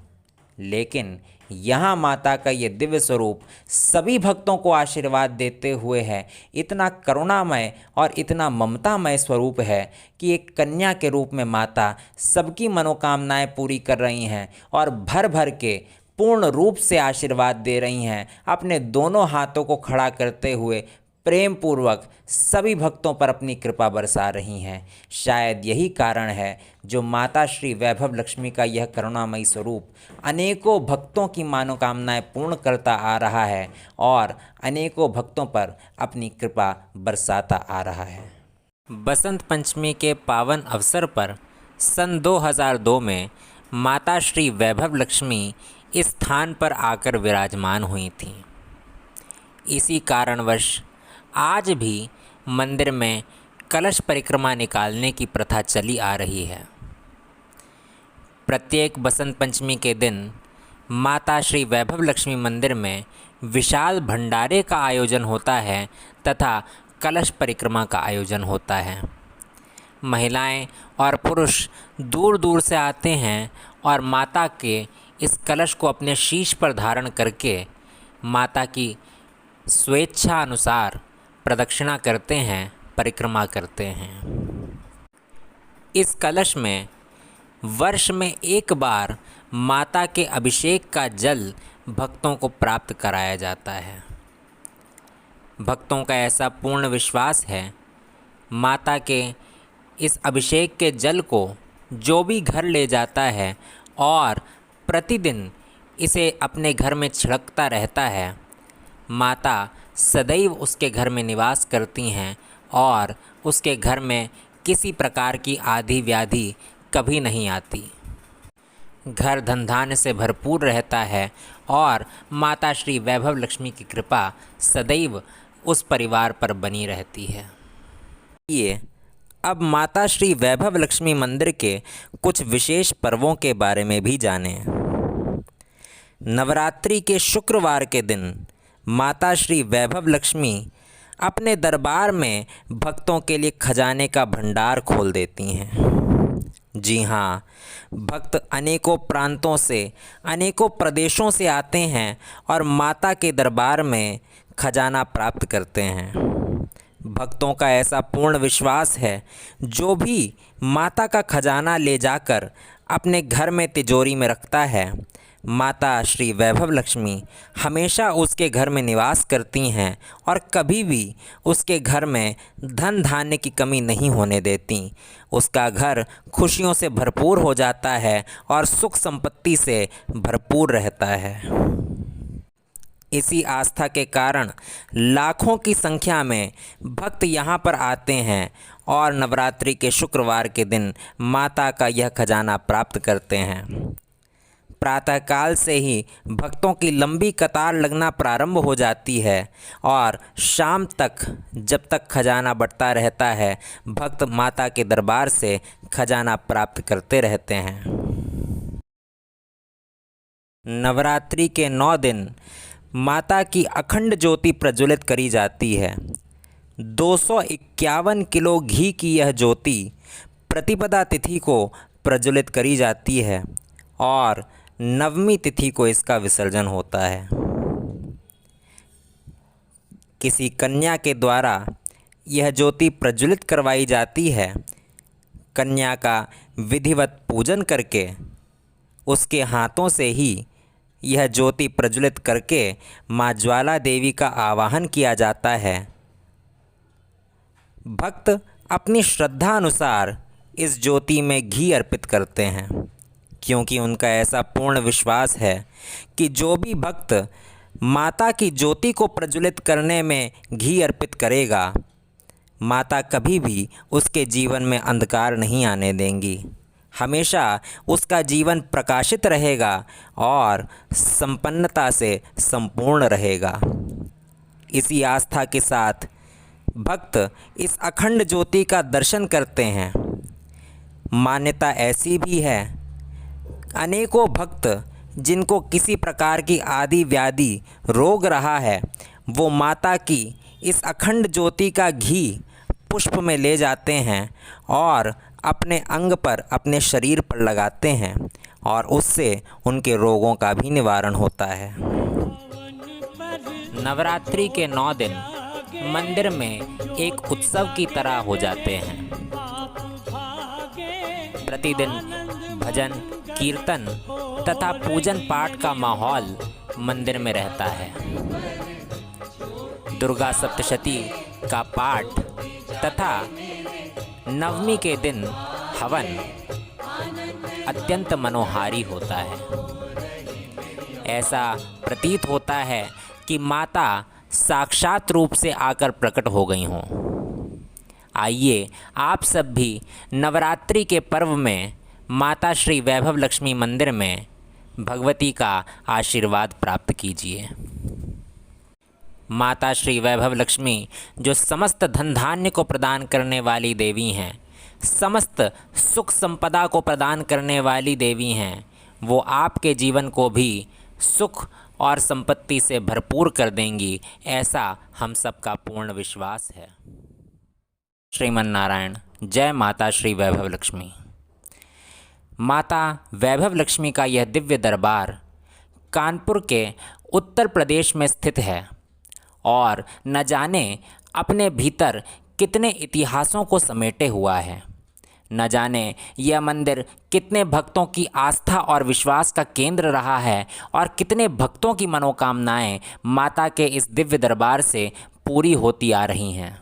लेकिन यहाँ माता का ये दिव्य स्वरूप सभी भक्तों को आशीर्वाद देते हुए है। इतना करुणामय और इतना ममतामय स्वरूप है कि एक कन्या के रूप में माता सबकी मनोकामनाएं पूरी कर रही हैं और भर भर के पूर्ण रूप से आशीर्वाद दे रही हैं, अपने दोनों हाथों को खड़ा करते हुए प्रेम पूर्वक सभी भक्तों पर अपनी कृपा बरसा रही हैं। शायद यही कारण है जो माता श्री वैभव लक्ष्मी का यह करुणामयी स्वरूप अनेकों भक्तों की मनोकामनाएं पूर्ण करता आ रहा है और अनेकों भक्तों पर अपनी कृपा बरसाता आ रहा है। बसंत पंचमी के पावन अवसर पर सन 2002 में माता श्री वैभव लक्ष्मी इस स्थान पर आकर विराजमान हुई थीं। इसी कारणवश आज भी मंदिर में कलश परिक्रमा निकालने की प्रथा चली आ रही है। प्रत्येक बसंत पंचमी के दिन माता श्री वैभव लक्ष्मी मंदिर में विशाल भंडारे का आयोजन होता है तथा कलश परिक्रमा का आयोजन होता है। महिलाएं और पुरुष दूर दूर से आते हैं और माता के इस कलश को अपने शीश पर धारण करके माता की स्वेच्छा अनुसार प्रदक्षिणा करते हैं, परिक्रमा करते हैं। इस कलश में वर्ष में एक बार माता के अभिषेक का जल भक्तों को प्राप्त कराया जाता है। भक्तों का ऐसा पूर्ण विश्वास है, माता के इस अभिषेक के जल को जो भी घर ले जाता है और प्रतिदिन इसे अपने घर में छिड़कता रहता है, माता सदैव उसके घर में निवास करती हैं और उसके घर में किसी प्रकार की आदि व्याधि कभी नहीं आती। घर धन धान्य से भरपूर रहता है और माता श्री वैभव लक्ष्मी की कृपा सदैव उस परिवार पर बनी रहती है। ये अब माता श्री वैभव लक्ष्मी मंदिर के कुछ विशेष पर्वों के बारे में भी जानें। नवरात्रि के शुक्रवार के दिन माता श्री वैभव लक्ष्मी अपने दरबार में भक्तों के लिए खजाने का भंडार खोल देती हैं। जी हाँ, भक्त अनेकों प्रांतों से, अनेकों प्रदेशों से आते हैं और माता के दरबार में खजाना प्राप्त करते हैं। भक्तों का ऐसा पूर्ण विश्वास है, जो भी माता का खजाना ले जाकर अपने घर में तिजोरी में रखता है, माता श्री वैभव लक्ष्मी हमेशा उसके घर में निवास करती हैं और कभी भी उसके घर में धन धान्य की कमी नहीं होने देती। उसका घर खुशियों से भरपूर हो जाता है और सुख संपत्ति से भरपूर रहता है। इसी आस्था के कारण लाखों की संख्या में भक्त यहाँ पर आते हैं और नवरात्रि के शुक्रवार के दिन माता का यह खजाना प्राप्त करते हैं। प्रातःकाल से ही भक्तों की लंबी कतार लगना प्रारंभ हो जाती है और शाम तक जब तक खजाना बढ़ता रहता है, भक्त माता के दरबार से खजाना प्राप्त करते रहते हैं। नवरात्रि के 9 दिन माता की अखंड ज्योति प्रज्वलित करी जाती है। 251 किलो घी की यह ज्योति प्रतिपदा तिथि को प्रज्वलित करी जाती है और नवमी तिथि को इसका विसर्जन होता है। किसी कन्या के द्वारा यह ज्योति प्रज्वलित करवाई जाती है। कन्या का विधिवत पूजन करके उसके हाथों से ही यह ज्योति प्रज्वलित करके माँ ज्वाला देवी का आवाहन किया जाता है। भक्त अपनी श्रद्धा अनुसार इस ज्योति में घी अर्पित करते हैं, क्योंकि उनका ऐसा पूर्ण विश्वास है कि जो भी भक्त माता की ज्योति को प्रज्वलित करने में घी अर्पित करेगा, माता कभी भी उसके जीवन में अंधकार नहीं आने देंगी। हमेशा उसका जीवन प्रकाशित रहेगा और संपन्नता से संपूर्ण रहेगा। इसी आस्था के साथ भक्त इस अखंड ज्योति का दर्शन करते हैं। मान्यता ऐसी भी है, अनेकों भक्त जिनको किसी प्रकार की आदि व्याधि रोग रहा है, वो माता की इस अखंड ज्योति का घी पुष्प में ले जाते हैं और अपने अंग पर, अपने शरीर पर लगाते हैं और उससे उनके रोगों का भी निवारण होता है। नवरात्रि के 9 दिन मंदिर में एक उत्सव की तरह हो जाते हैं। प्रतिदिन भजन, कीर्तन तथा पूजन पाठ का माहौल मंदिर में रहता है। दुर्गा सप्तशती का पाठ तथा नवमी के दिन हवन अत्यंत मनोहारी होता है। ऐसा प्रतीत होता है कि माता साक्षात रूप से आकर प्रकट हो गई हों। आइए आप सब भी नवरात्रि के पर्व में माता श्री वैभव लक्ष्मी मंदिर में भगवती का आशीर्वाद प्राप्त कीजिए। माता श्री वैभव लक्ष्मी जो समस्त धन धान्य को प्रदान करने वाली देवी हैं, समस्त सुख संपदा को प्रदान करने वाली देवी हैं, वो आपके जीवन को भी सुख और संपत्ति से भरपूर कर देंगी, ऐसा हम सबका पूर्ण विश्वास है। श्रीमन नारायण। जय माता श्री वैभव लक्ष्मी। माता वैभव लक्ष्मी का यह दिव्य दरबार कानपुर के उत्तर प्रदेश में स्थित है और न जाने अपने भीतर कितने इतिहासों को समेटे हुआ है। न जाने यह मंदिर कितने भक्तों की आस्था और विश्वास का केंद्र रहा है और कितने भक्तों की मनोकामनाएं माता के इस दिव्य दरबार से पूरी होती आ रही हैं।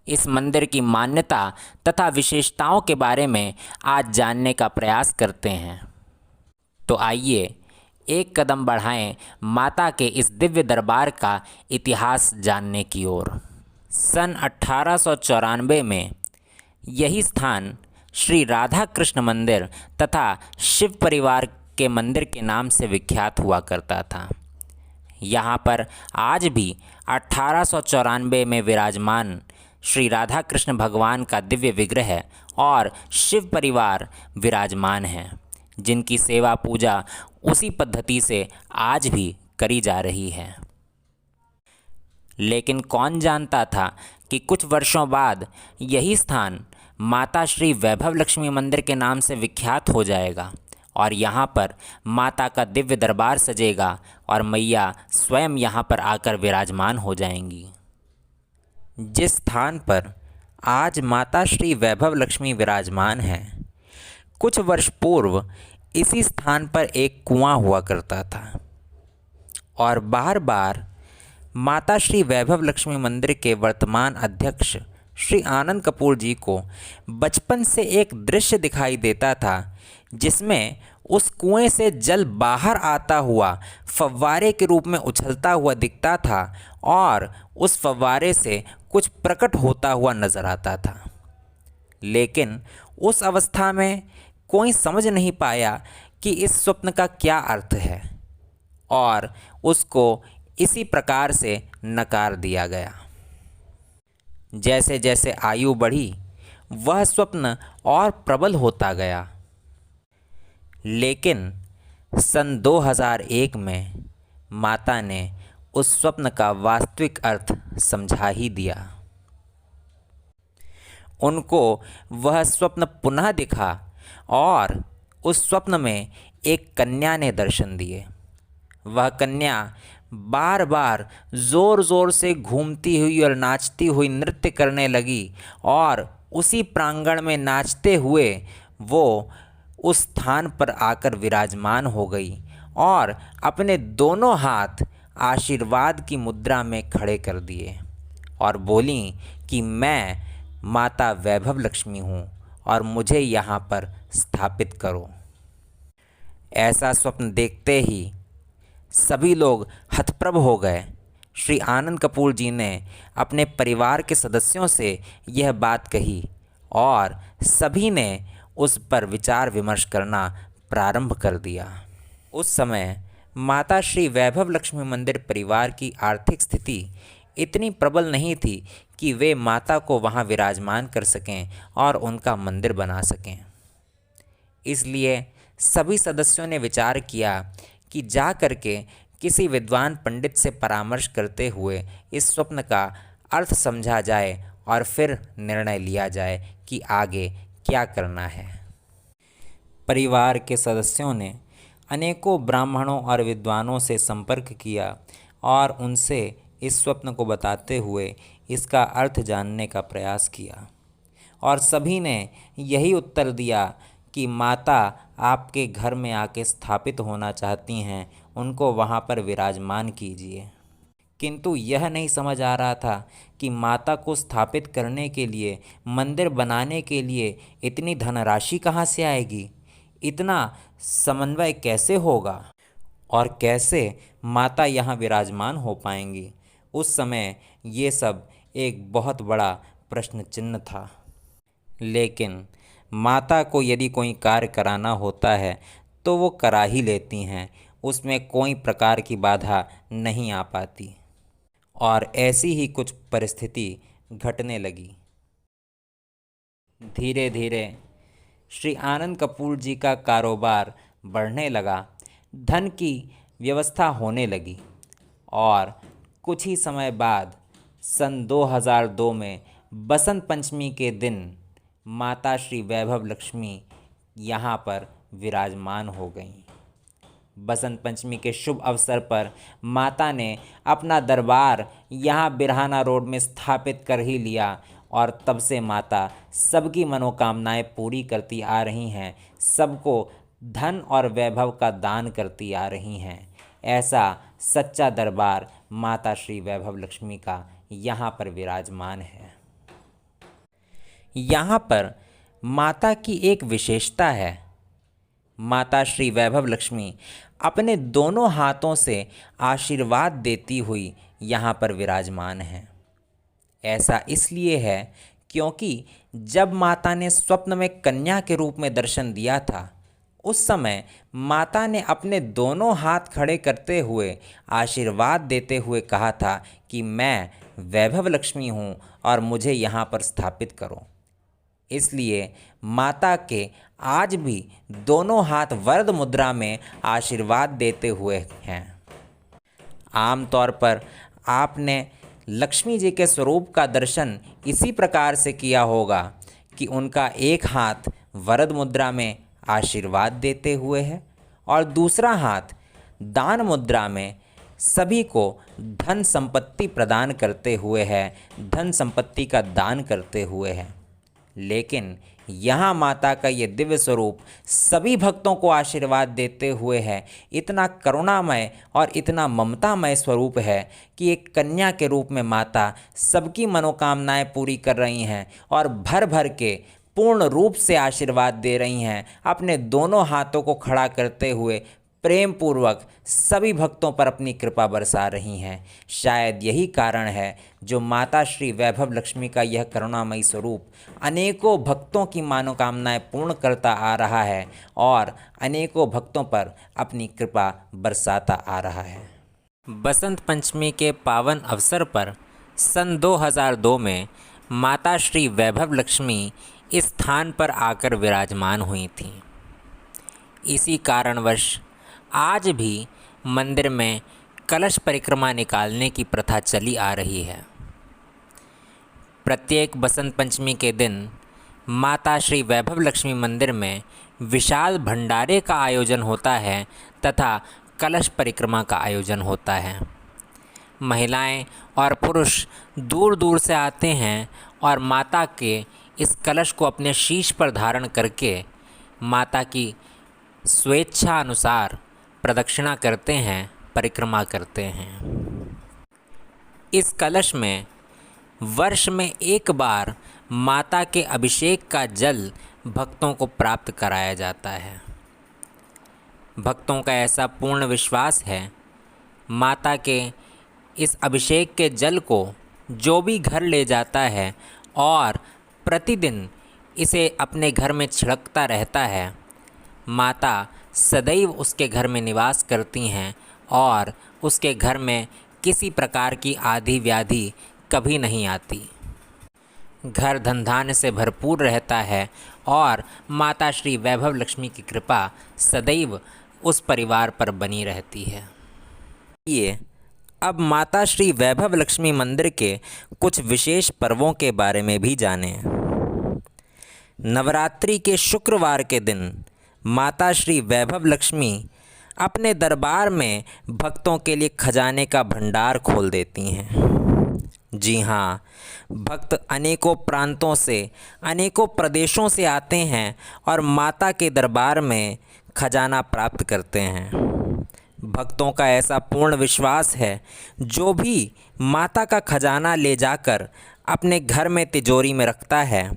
इस मंदिर की मान्यता तथा विशेषताओं के बारे में आज जानने का प्रयास करते हैं। तो आइए एक कदम बढ़ाएं माता के इस दिव्य दरबार का इतिहास जानने की ओर। सन 1894 में यही स्थान श्री राधा कृष्ण मंदिर तथा शिव परिवार के मंदिर के नाम से विख्यात हुआ करता था। यहाँ पर आज भी 1894 में विराजमान श्री राधा कृष्ण भगवान का दिव्य विग्रह और शिव परिवार विराजमान हैं, जिनकी सेवा पूजा उसी पद्धति से आज भी करी जा रही है। लेकिन कौन जानता था कि कुछ वर्षों बाद यही स्थान माता श्री वैभव लक्ष्मी मंदिर के नाम से विख्यात हो जाएगा और यहाँ पर माता का दिव्य दरबार सजेगा और मैया स्वयं यहाँ पर आकर विराजमान हो जाएंगी। जिस स्थान पर आज माता श्री वैभव लक्ष्मी विराजमान हैं, कुछ वर्ष पूर्व इसी स्थान पर एक कुआं हुआ करता था और बार बार माता श्री वैभव लक्ष्मी मंदिर के वर्तमान अध्यक्ष श्री आनंद कपूर जी को बचपन से एक दृश्य दिखाई देता था, जिसमें उस कुएं से जल बाहर आता हुआ फव्वारे के रूप में उछलता हुआ दिखता था और उस फव्वारे से कुछ प्रकट होता हुआ नज़र आता था। लेकिन उस अवस्था में कोई समझ नहीं पाया कि इस स्वप्न का क्या अर्थ है और उसको इसी प्रकार से नकार दिया गया। जैसे जैसे आयु बढ़ी वह स्वप्न और प्रबल होता गया, लेकिन सन 2001 में माता ने उस स्वप्न का वास्तविक अर्थ समझा ही दिया। उनको वह स्वप्न पुनः दिखा और उस स्वप्न में एक कन्या ने दर्शन दिए। वह कन्या बार बार ज़ोर ज़ोर से घूमती हुई और नाचती हुई नृत्य करने लगी और उसी प्रांगण में नाचते हुए वो उस स्थान पर आकर विराजमान हो गई और अपने दोनों हाथ आशीर्वाद की मुद्रा में खड़े कर दिए और बोली कि मैं माता वैभव लक्ष्मी हूँ और मुझे यहाँ पर स्थापित करो। ऐसा स्वप्न देखते ही सभी लोग हतप्रभ हो गए। श्री आनंद कपूर जी ने अपने परिवार के सदस्यों से यह बात कही और सभी ने उस पर विचार विमर्श करना प्रारंभ कर दिया। उस समय माता श्री वैभव लक्ष्मी मंदिर परिवार की आर्थिक स्थिति इतनी प्रबल नहीं थी कि वे माता को वहां विराजमान कर सकें और उनका मंदिर बना सकें। इसलिए सभी सदस्यों ने विचार किया कि जा करके किसी विद्वान पंडित से परामर्श करते हुए इस स्वप्न का अर्थ समझा जाए और फिर निर्णय लिया जाए कि आगे क्या करना है। परिवार के सदस्यों ने अनेकों ब्राह्मणों और विद्वानों से संपर्क किया और उनसे इस स्वप्न को बताते हुए इसका अर्थ जानने का प्रयास किया और सभी ने यही उत्तर दिया कि माता आपके घर में आके स्थापित होना चाहती हैं, उनको वहाँ पर विराजमान कीजिए। किंतु यह नहीं समझ आ रहा था कि माता को स्थापित करने के लिए, मंदिर बनाने के लिए इतनी धनराशि कहाँ से आएगी, इतना समन्वय कैसे होगा और कैसे माता यहाँ विराजमान हो पाएंगी। उस समय ये सब एक बहुत बड़ा प्रश्न चिन्ह था। लेकिन माता को यदि कोई कार्य कराना होता है तो वो करा ही लेती हैं, उसमें कोई प्रकार की बाधा नहीं आ पाती। और ऐसी ही कुछ परिस्थिति घटने लगी। धीरे धीरे श्री आनंद कपूर जी का कारोबार बढ़ने लगा, धन की व्यवस्था होने लगी और कुछ ही समय बाद सन 2002 में बसंत पंचमी के दिन माता श्री वैभव लक्ष्मी यहाँ पर विराजमान हो गईं। बसंत पंचमी के शुभ अवसर पर माता ने अपना दरबार यहाँ बिरहाना रोड में स्थापित कर ही लिया और तब से माता सबकी मनोकामनाएं पूरी करती आ रही हैं, सबको धन और वैभव का दान करती आ रही हैं। ऐसा सच्चा दरबार माता श्री वैभव लक्ष्मी का यहाँ पर विराजमान है। यहाँ पर माता की एक विशेषता है। माता श्री वैभव लक्ष्मी अपने दोनों हाथों से आशीर्वाद देती हुई यहाँ पर विराजमान है। ऐसा इसलिए है क्योंकि जब माता ने स्वप्न में कन्या के रूप में दर्शन दिया था, उस समय माता ने अपने दोनों हाथ खड़े करते हुए आशीर्वाद देते हुए कहा था कि मैं वैभव लक्ष्मी हूँ और मुझे यहाँ पर स्थापित करो। इसलिए माता के आज भी दोनों हाथ वरद मुद्रा में आशीर्वाद देते हुए हैं। आमतौर पर आपने लक्ष्मी जी के स्वरूप का दर्शन इसी प्रकार से किया होगा कि उनका एक हाथ वरद मुद्रा में आशीर्वाद देते हुए है और दूसरा हाथ दान मुद्रा में सभी को धन संपत्ति प्रदान करते हुए है, धन संपत्ति का दान करते हुए है। लेकिन यहाँ माता का ये दिव्य स्वरूप सभी भक्तों को आशीर्वाद देते हुए है। इतना करुणामय और इतना ममतामय स्वरूप है कि एक कन्या के रूप में माता सबकी मनोकामनाएं पूरी कर रही हैं और भर भर के पूर्ण रूप से आशीर्वाद दे रही हैं। अपने दोनों हाथों को खड़ा करते हुए प्रेम पूर्वक सभी भक्तों पर अपनी कृपा बरसा रही हैं। शायद यही कारण है जो माता श्री वैभव लक्ष्मी का यह करुणामयी स्वरूप अनेकों भक्तों की मनोकामनाएं पूर्ण करता आ रहा है और अनेकों भक्तों पर अपनी कृपा बरसाता आ रहा है। बसंत पंचमी के पावन अवसर पर सन 2002 में माता श्री वैभव लक्ष्मी इस स्थान पर आकर विराजमान हुई थीं। इसी कारणवश आज भी मंदिर में कलश परिक्रमा निकालने की प्रथा चली आ रही है। प्रत्येक बसंत पंचमी के दिन माता श्री वैभव लक्ष्मी मंदिर में विशाल भंडारे का आयोजन होता है तथा कलश परिक्रमा का आयोजन होता है। महिलाएं और पुरुष दूर दूर से आते हैं और माता के इस कलश को अपने शीश पर धारण करके माता की स्वेच्छा अनुसार प्रदक्षिणा करते हैं, परिक्रमा करते हैं। इस कलश में वर्ष में एक बार माता के अभिषेक का जल भक्तों को प्राप्त कराया जाता है। भक्तों का ऐसा पूर्ण विश्वास है, माता के इस अभिषेक के जल को जो भी घर ले जाता है और प्रतिदिन इसे अपने घर में छिड़कता रहता है, माता सदैव उसके घर में निवास करती हैं और उसके घर में किसी प्रकार की आदि व्याधि कभी नहीं आती। घर धन धान्य से भरपूर रहता है और माता श्री वैभव लक्ष्मी की कृपा सदैव उस परिवार पर बनी रहती है। ये अब माता श्री वैभव लक्ष्मी मंदिर के कुछ विशेष पर्वों के बारे में भी जानें। नवरात्रि के शुक्रवार के दिन माता श्री वैभव लक्ष्मी अपने दरबार में भक्तों के लिए खजाने का भंडार खोल देती हैं। जी हाँ, भक्त अनेकों प्रांतों से, अनेकों प्रदेशों से आते हैं और माता के दरबार में खजाना प्राप्त करते हैं। भक्तों का ऐसा पूर्ण विश्वास है, जो भी माता का खजाना ले जाकर अपने घर में तिजोरी में रखता है,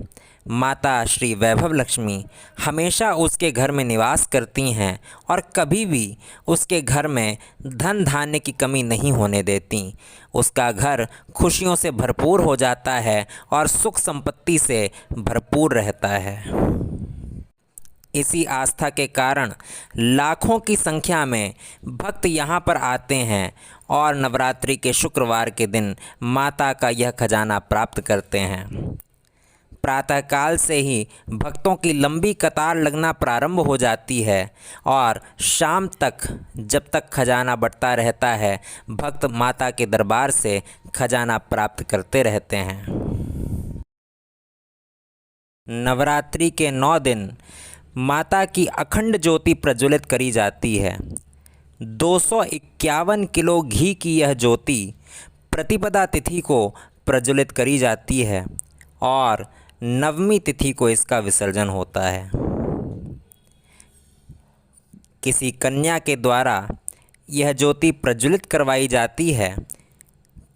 माता श्री वैभव लक्ष्मी हमेशा उसके घर में निवास करती हैं और कभी भी उसके घर में धन धान्य की कमी नहीं होने देती। उसका घर खुशियों से भरपूर हो जाता है और सुख संपत्ति से भरपूर रहता है। इसी आस्था के कारण लाखों की संख्या में भक्त यहाँ पर आते हैं और नवरात्रि के शुक्रवार के दिन माता का यह खजाना प्राप्त करते हैं। प्रातःकाल से ही भक्तों की लंबी कतार लगना प्रारंभ हो जाती है और शाम तक जब तक खजाना बढ़ता रहता है, भक्त माता के दरबार से खजाना प्राप्त करते रहते हैं। नवरात्रि के 9 दिन माता की अखंड ज्योति प्रज्वलित करी जाती है। 251 किलो घी की यह ज्योति प्रतिपदा तिथि को प्रज्वलित करी जाती है और नवमी तिथि को इसका विसर्जन होता है। किसी कन्या के द्वारा यह ज्योति प्रज्वलित करवाई जाती है।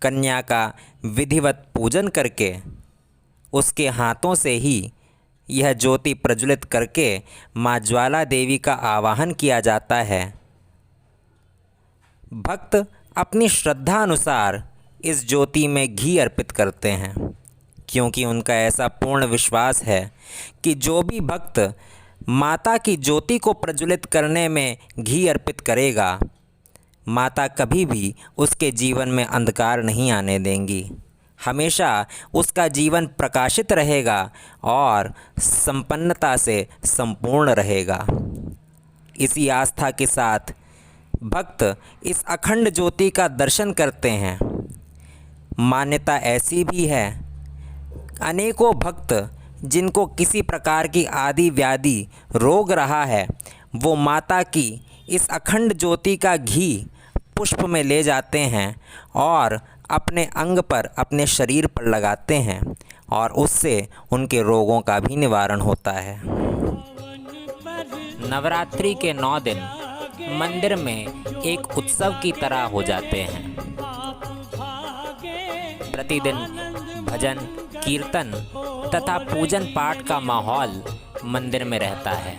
कन्या का विधिवत पूजन करके उसके हाथों से ही यह ज्योति प्रज्वलित करके माँ ज्वाला देवी का आवाहन किया जाता है। भक्त अपनी श्रद्धा अनुसार इस ज्योति में घी अर्पित करते हैं, क्योंकि उनका ऐसा पूर्ण विश्वास है कि जो भी भक्त माता की ज्योति को प्रज्वलित करने में घी अर्पित करेगा, माता कभी भी उसके जीवन में अंधकार नहीं आने देंगी। हमेशा उसका जीवन प्रकाशित रहेगा और संपन्नता से संपूर्ण रहेगा। इसी आस्था के साथ भक्त इस अखंड ज्योति का दर्शन करते हैं। मान्यता ऐसी भी है, अनेकों भक्त जिनको किसी प्रकार की आदि व्याधि रोग रहा है, वो माता की इस अखंड ज्योति का घी पुष्प में ले जाते हैं और अपने अंग पर, अपने शरीर पर लगाते हैं और उससे उनके रोगों का भी निवारण होता है। नवरात्रि के 9 दिन मंदिर में एक उत्सव की तरह हो जाते हैं। प्रतिदिन भजन, कीर्तन तथा पूजन पाठ का माहौल मंदिर में रहता है।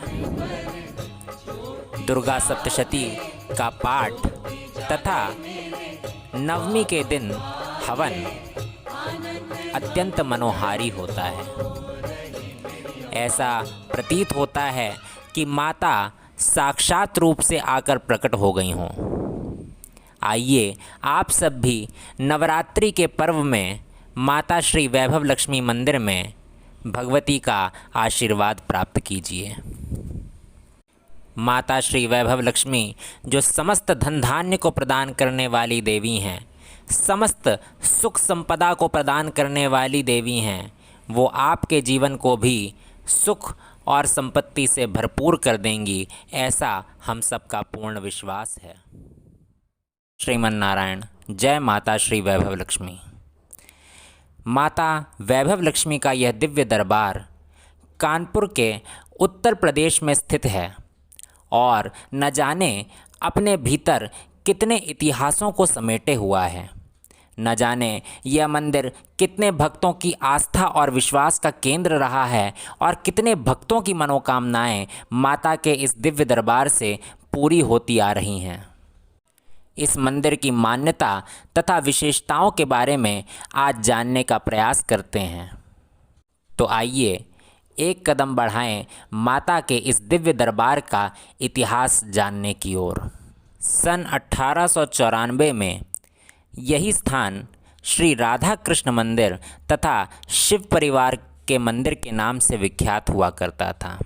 दुर्गा सप्तशती का पाठ तथा नवमी के दिन हवन अत्यंत मनोहारी होता है। ऐसा प्रतीत होता है कि माता साक्षात रूप से आकर प्रकट हो गई हों। आइए आप सब भी नवरात्रि के पर्व में माता श्री वैभव लक्ष्मी मंदिर में भगवती का आशीर्वाद प्राप्त कीजिए। माता श्री वैभव लक्ष्मी जो समस्त धन धान्य को प्रदान करने वाली देवी हैं, समस्त सुख संपदा को प्रदान करने वाली देवी हैं, वो आपके जीवन को भी सुख और संपत्ति से भरपूर कर देंगी, ऐसा हम सबका पूर्ण विश्वास है। श्रीमन नारायण। जय माता श्री वैभव लक्ष्मी। माता वैभव लक्ष्मी का यह दिव्य दरबार कानपुर के उत्तर प्रदेश में स्थित है और न जाने अपने भीतर कितने इतिहासों को समेटे हुआ है। न जाने यह मंदिर कितने भक्तों की आस्था और विश्वास का केंद्र रहा है और कितने भक्तों की मनोकामनाएं माता के इस दिव्य दरबार से पूरी होती आ रही हैं। इस मंदिर की मान्यता तथा विशेषताओं के बारे में आज जानने का प्रयास करते हैं। तो आइए एक कदम बढ़ाएं माता के इस दिव्य दरबार का इतिहास जानने की ओर। सन 1894 में यही स्थान श्री राधा कृष्ण मंदिर तथा शिव परिवार के मंदिर के नाम से विख्यात हुआ करता था।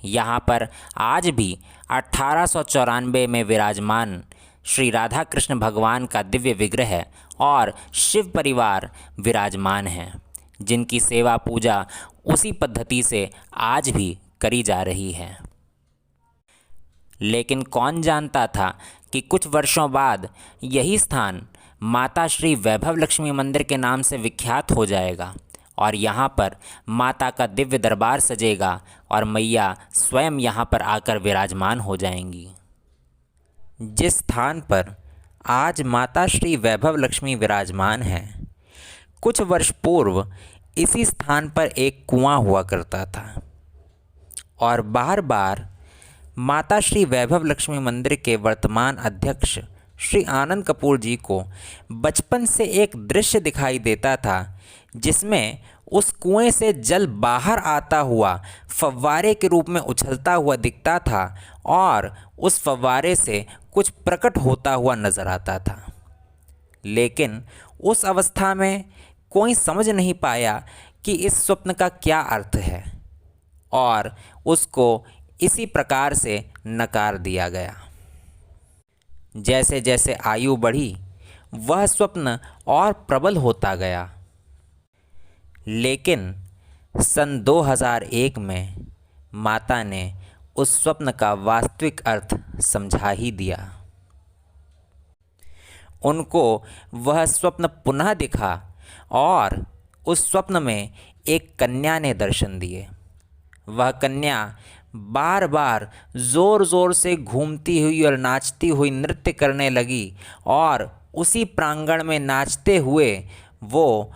यहाँ पर आज भी 1894 में विराजमान श्री राधा कृष्ण भगवान का दिव्य विग्रह और शिव परिवार विराजमान हैं, जिनकी सेवा पूजा उसी पद्धति से आज भी करी जा रही है। लेकिन कौन जानता था कि कुछ वर्षों बाद यही स्थान माता श्री वैभव लक्ष्मी मंदिर के नाम से विख्यात हो जाएगा और यहाँ पर माता का दिव्य दरबार सजेगा और मैया स्वयं यहाँ पर आकर विराजमान हो जाएंगी। जिस स्थान पर आज माता श्री वैभव लक्ष्मी विराजमान हैं, कुछ वर्ष पूर्व इसी स्थान पर एक कुआं हुआ करता था और बार बार माता श्री वैभव लक्ष्मी मंदिर के वर्तमान अध्यक्ष श्री आनंद कपूर जी को बचपन से एक दृश्य दिखाई देता था, जिसमें उस कुएं से जल बाहर आता हुआ फव्वारे के रूप में उछलता हुआ दिखता था और उस फव्वारे से कुछ प्रकट होता हुआ नज़र आता था। लेकिन उस अवस्था में कोई समझ नहीं पाया कि इस स्वप्न का क्या अर्थ है और उसको इसी प्रकार से नकार दिया गया। जैसे जैसे आयु बढ़ी, वह स्वप्न और प्रबल होता गया। लेकिन सन 2001 में माता ने उस स्वप्न का वास्तविक अर्थ समझा ही दिया। उनको वह स्वप्न पुनः दिखा और उस स्वप्न में एक कन्या ने दर्शन दिए। वह कन्या बार बार ज़ोर ज़ोर से घूमती हुई और नाचती हुई नृत्य करने लगी और उसी प्रांगण में नाचते हुए वो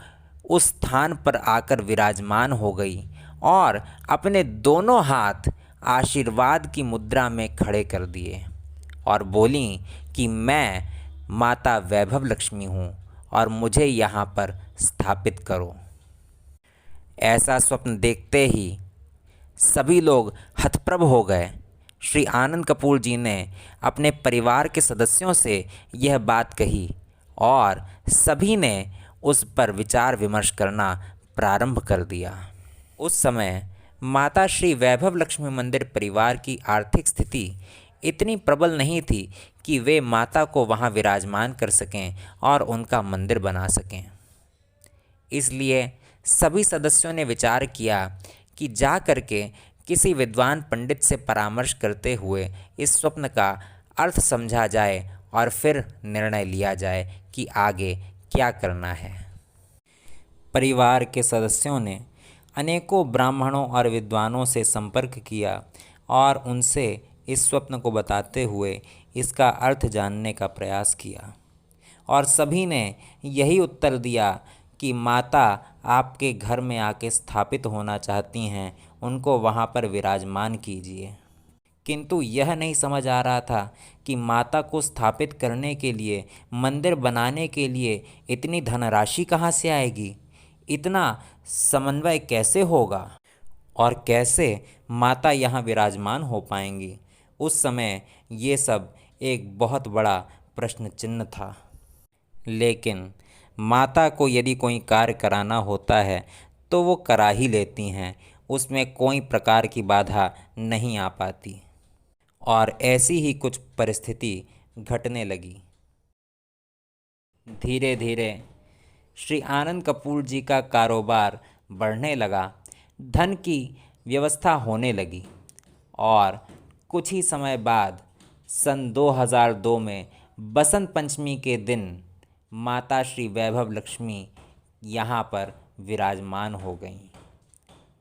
उस स्थान पर आकर विराजमान हो गई और अपने दोनों हाथ आशीर्वाद की मुद्रा में खड़े कर दिए और बोली कि मैं माता वैभव लक्ष्मी हूँ और मुझे यहाँ पर स्थापित करो। ऐसा स्वप्न देखते ही सभी लोग हतप्रभ हो गए। श्री आनंद कपूर जी ने अपने परिवार के सदस्यों से यह बात कही और सभी ने उस पर विचार विमर्श करना प्रारंभ कर दिया। उस समय माता श्री वैभव लक्ष्मी मंदिर परिवार की आर्थिक स्थिति इतनी प्रबल नहीं थी कि वे माता को वहां विराजमान कर सकें और उनका मंदिर बना सकें। इसलिए सभी सदस्यों ने विचार किया कि जा करके किसी विद्वान पंडित से परामर्श करते हुए इस स्वप्न का अर्थ समझा जाए और फिर निर्णय लिया जाए कि आगे क्या करना है। परिवार के सदस्यों ने अनेकों ब्राह्मणों और विद्वानों से संपर्क किया और उनसे इस स्वप्न को बताते हुए इसका अर्थ जानने का प्रयास किया और सभी ने यही उत्तर दिया कि माता आपके घर में आके स्थापित होना चाहती हैं, उनको वहाँ पर विराजमान कीजिए। किंतु यह नहीं समझ आ रहा था कि माता को स्थापित करने के लिए, मंदिर बनाने के लिए इतनी धनराशि कहाँ से आएगी, इतना समन्वय कैसे होगा और कैसे माता यहाँ विराजमान हो पाएंगी। उस समय ये सब एक बहुत बड़ा प्रश्न चिन्ह था। लेकिन माता को यदि कोई कार्य कराना होता है तो वो करा ही लेती हैं, उसमें कोई प्रकार की बाधा नहीं आ पाती। और ऐसी ही कुछ परिस्थिति घटने लगी। धीरे धीरे श्री आनंद कपूर जी का कारोबार बढ़ने लगा, धन की व्यवस्था होने लगी और कुछ ही समय बाद सन 2002 में बसंत पंचमी के दिन माता श्री वैभव लक्ष्मी यहाँ पर विराजमान हो गईं।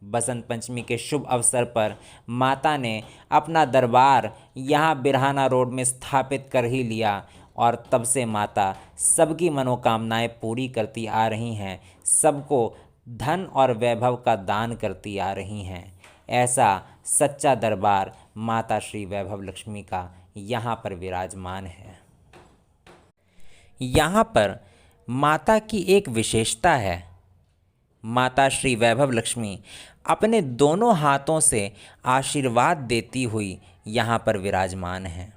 बसंत पंचमी के शुभ अवसर पर माता ने अपना दरबार यहाँ बिरहाना रोड में स्थापित कर ही लिया और तब से माता सबकी मनोकामनाएं पूरी करती आ रही हैं, सबको धन और वैभव का दान करती आ रही हैं। ऐसा सच्चा दरबार माता श्री वैभव लक्ष्मी का यहाँ पर विराजमान है। यहाँ पर माता की एक विशेषता है। माता श्री वैभव लक्ष्मी अपने दोनों हाथों से आशीर्वाद देती हुई यहाँ पर विराजमान है।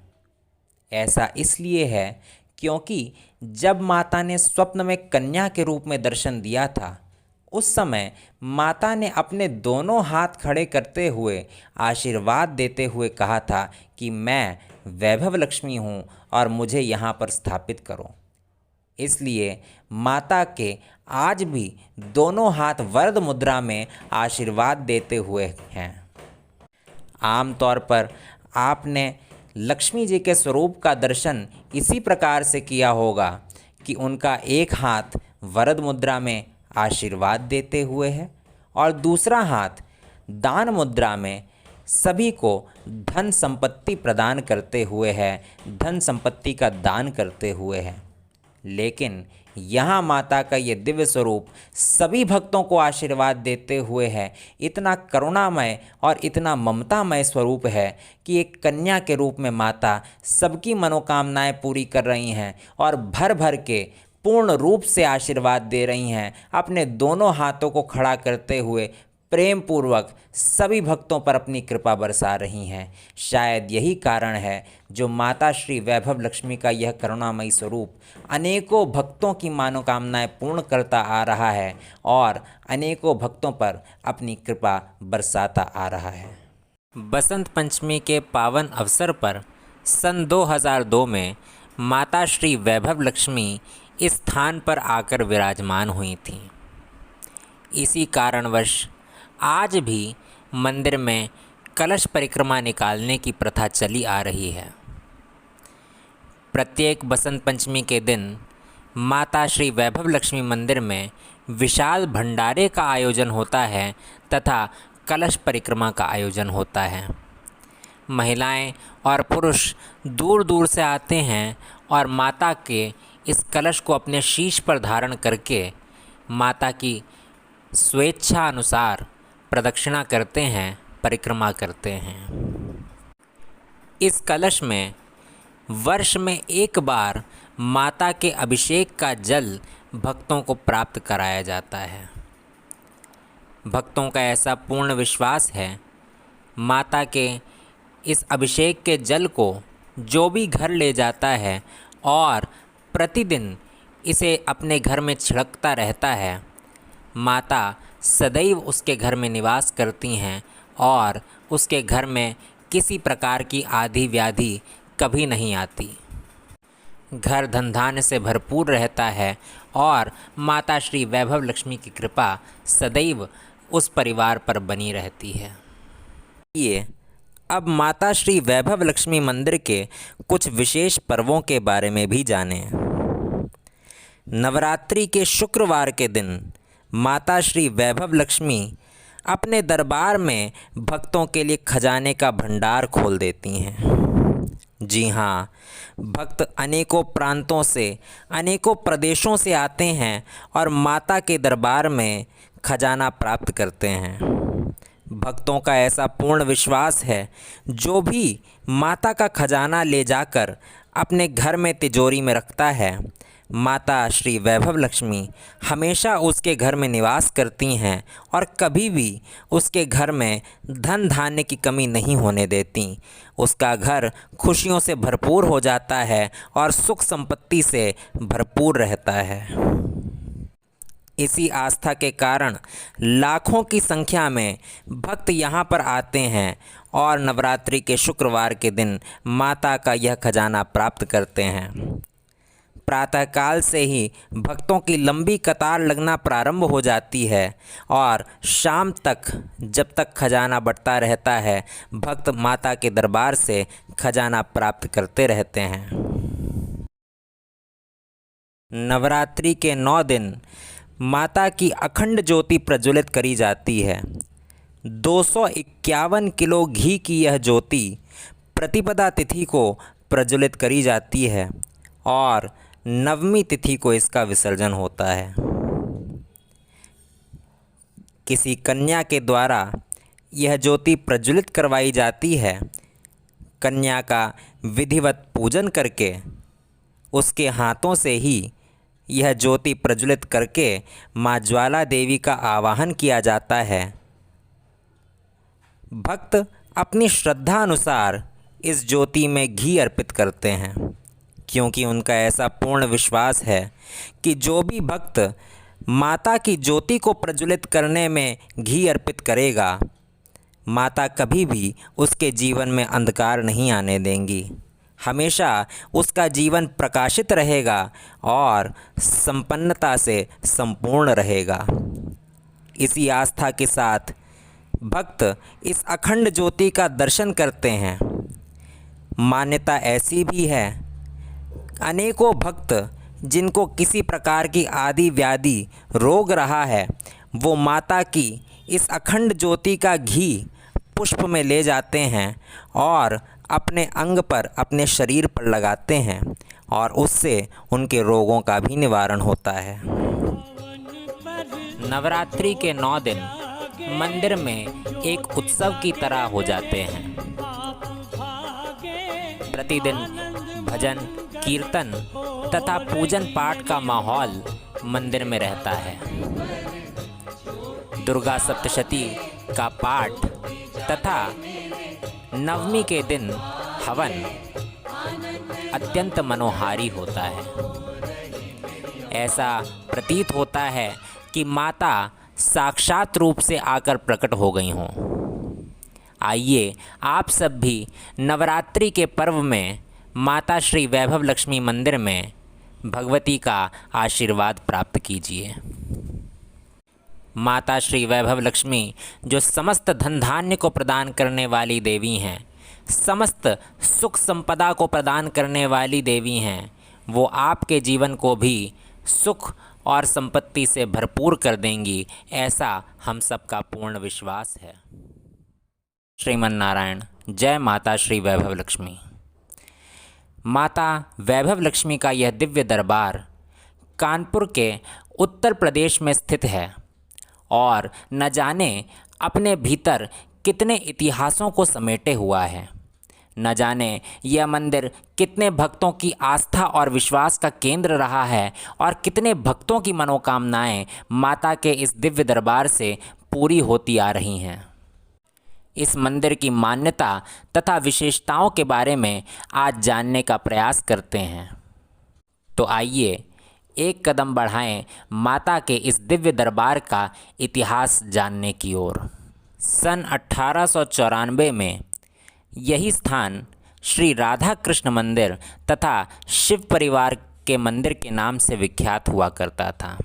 ऐसा इसलिए है क्योंकि जब माता ने स्वप्न में कन्या के रूप में दर्शन दिया था, उस समय माता ने अपने दोनों हाथ खड़े करते हुए आशीर्वाद देते हुए कहा था कि मैं वैभव लक्ष्मी हूँ और मुझे यहाँ पर स्थापित करो। इसलिए माता के आज भी दोनों हाथ वरद मुद्रा में आशीर्वाद देते हुए हैं। आमतौर पर आपने लक्ष्मी जी के स्वरूप का दर्शन इसी प्रकार से किया होगा कि उनका एक हाथ वरद मुद्रा में आशीर्वाद देते हुए है और दूसरा हाथ दान मुद्रा में सभी को धन संपत्ति प्रदान करते हुए है, धन संपत्ति का दान करते हुए है। लेकिन यहाँ माता का ये दिव्य स्वरूप सभी भक्तों को आशीर्वाद देते हुए है। इतना करुणामय और इतना ममतामय स्वरूप है कि एक कन्या के रूप में माता सबकी मनोकामनाएं पूरी कर रही हैं और भर भर के पूर्ण रूप से आशीर्वाद दे रही हैं, अपने दोनों हाथों को खड़ा करते हुए प्रेम पूर्वक सभी भक्तों पर अपनी कृपा बरसा रही हैं। शायद यही कारण है जो माता श्री वैभव लक्ष्मी का यह करुणामयी स्वरूप अनेकों भक्तों की मनोकामनाएं पूर्ण करता आ रहा है और अनेकों भक्तों पर अपनी कृपा बरसाता आ रहा है। बसंत पंचमी के पावन अवसर पर सन 2002 में माता श्री वैभव लक्ष्मी इस स्थान पर आकर विराजमान हुई थीं। इसी कारणवश आज भी मंदिर में कलश परिक्रमा निकालने की प्रथा चली आ रही है। प्रत्येक बसंत पंचमी के दिन माता श्री वैभव लक्ष्मी मंदिर में विशाल भंडारे का आयोजन होता है तथा कलश परिक्रमा का आयोजन होता है। महिलाएं और पुरुष दूर दूर से आते हैं और माता के इस कलश को अपने शीश पर धारण करके माता की स्वेच्छा अनुसार प्रदक्षिणा करते हैं, परिक्रमा करते हैं। इस कलश में वर्ष में एक बार माता के अभिषेक का जल भक्तों को प्राप्त कराया जाता है। भक्तों का ऐसा पूर्ण विश्वास है, माता के इस अभिषेक के जल को जो भी घर ले जाता है और प्रतिदिन इसे अपने घर में छिड़कता रहता है, माता सदैव उसके घर में निवास करती हैं और उसके घर में किसी प्रकार की आदि व्याधि कभी नहीं आती। घर धन धान्य से भरपूर रहता है और माता श्री वैभव लक्ष्मी की कृपा सदैव उस परिवार पर बनी रहती है। ये अब माता श्री वैभव लक्ष्मी मंदिर के कुछ विशेष पर्वों के बारे में भी जानें। नवरात्रि के शुक्रवार के दिन माता श्री वैभव लक्ष्मी अपने दरबार में भक्तों के लिए खजाने का भंडार खोल देती हैं। जी हाँ, भक्त अनेकों प्रांतों से, अनेकों प्रदेशों से आते हैं और माता के दरबार में खजाना प्राप्त करते हैं। भक्तों का ऐसा पूर्ण विश्वास है, जो भी माता का खजाना ले जाकर अपने घर में तिजोरी में रखता है, माता श्री वैभव लक्ष्मी हमेशा उसके घर में निवास करती हैं और कभी भी उसके घर में धन धान्य की कमी नहीं होने देती। उसका घर खुशियों से भरपूर हो जाता है और सुख संपत्ति से भरपूर रहता है। इसी आस्था के कारण लाखों की संख्या में भक्त यहाँ पर आते हैं और नवरात्रि के शुक्रवार के दिन माता का यह खजाना प्राप्त करते हैं। प्रातःकाल से ही भक्तों की लंबी कतार लगना प्रारंभ हो जाती है और शाम तक जब तक खजाना बढ़ता रहता है, भक्त माता के दरबार से खजाना प्राप्त करते रहते हैं। नवरात्रि के 9 दिन माता की अखंड ज्योति प्रज्वलित करी जाती है। 251 किलो घी की यह ज्योति प्रतिपदा तिथि को प्रज्वलित करी जाती है और नवमी तिथि को इसका विसर्जन होता है। किसी कन्या के द्वारा यह ज्योति प्रज्वलित करवाई जाती है। कन्या का विधिवत पूजन करके उसके हाथों से ही यह ज्योति प्रज्वलित करके माँ ज्वाला देवी का आवाहन किया जाता है। भक्त अपनी श्रद्धा अनुसार इस ज्योति में घी अर्पित करते हैं, क्योंकि उनका ऐसा पूर्ण विश्वास है कि जो भी भक्त माता की ज्योति को प्रज्वलित करने में घी अर्पित करेगा, माता कभी भी उसके जीवन में अंधकार नहीं आने देंगी। हमेशा उसका जीवन प्रकाशित रहेगा और संपन्नता से संपूर्ण रहेगा। इसी आस्था के साथ भक्त इस अखंड ज्योति का दर्शन करते हैं। मान्यता ऐसी भी है, अनेकों भक्त जिनको किसी प्रकार की आदि व्याधि रोग रहा है, वो माता की इस अखंड ज्योति का घी पुष्प में ले जाते हैं और अपने अंग पर, अपने शरीर पर लगाते हैं और उससे उनके रोगों का भी निवारण होता है। नवरात्रि के 9 दिन मंदिर में एक उत्सव की तरह हो जाते हैं। प्रतिदिन भजन, कीर्तन तथा पूजन पाठ का माहौल मंदिर में रहता है। दुर्गा सप्तशती का पाठ तथा नवमी के दिन हवन अत्यंत मनोहारी होता है। ऐसा प्रतीत होता है कि माता साक्षात रूप से आकर प्रकट हो गई हों। आइए आप सब भी नवरात्रि के पर्व में माता श्री वैभव लक्ष्मी मंदिर में भगवती का आशीर्वाद प्राप्त कीजिए। माता श्री वैभव लक्ष्मी जो समस्त धन धान्य को प्रदान करने वाली देवी हैं, समस्त सुख संपदा को प्रदान करने वाली देवी हैं, वो आपके जीवन को भी सुख और संपत्ति से भरपूर कर देंगी, ऐसा हम सबका पूर्ण विश्वास है। श्रीमन नारायण। जय माता श्री वैभव लक्ष्मी। माता वैभव लक्ष्मी का यह दिव्य दरबार कानपुर के उत्तर प्रदेश में स्थित है और न जाने अपने भीतर कितने इतिहासों को समेटे हुआ है। न जाने यह मंदिर कितने भक्तों की आस्था और विश्वास का केंद्र रहा है और कितने भक्तों की मनोकामनाएं माता के इस दिव्य दरबार से पूरी होती आ रही हैं। इस मंदिर की मान्यता तथा विशेषताओं के बारे में आज जानने का प्रयास करते हैं। तो आइए एक कदम बढ़ाएं माता के इस दिव्य दरबार का इतिहास जानने की ओर। सन 1894 में यही स्थान श्री राधा कृष्ण मंदिर तथा शिव परिवार के मंदिर के नाम से विख्यात हुआ करता था।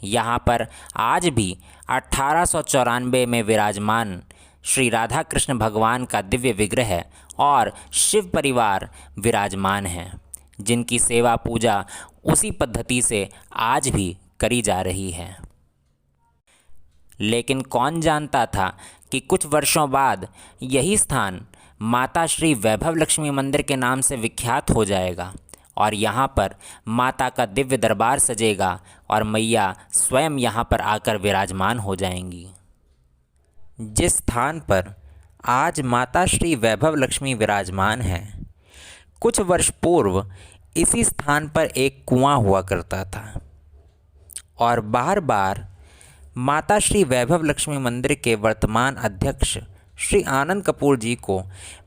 यहाँ पर आज भी 1894 में विराजमान श्री राधा कृष्ण भगवान का दिव्य विग्रह और शिव परिवार विराजमान हैं, जिनकी सेवा पूजा उसी पद्धति से आज भी करी जा रही है। लेकिन कौन जानता था कि कुछ वर्षों बाद यही स्थान माता श्री वैभव लक्ष्मी मंदिर के नाम से विख्यात हो जाएगा और यहाँ पर माता का दिव्य दरबार सजेगा और मैया स्वयं यहाँ पर आकर विराजमान हो जाएंगी। जिस स्थान पर आज माता श्री वैभव लक्ष्मी विराजमान हैं, कुछ वर्ष पूर्व इसी स्थान पर एक कुआं हुआ करता था और बार बार माता श्री वैभव लक्ष्मी मंदिर के वर्तमान अध्यक्ष श्री आनंद कपूर जी को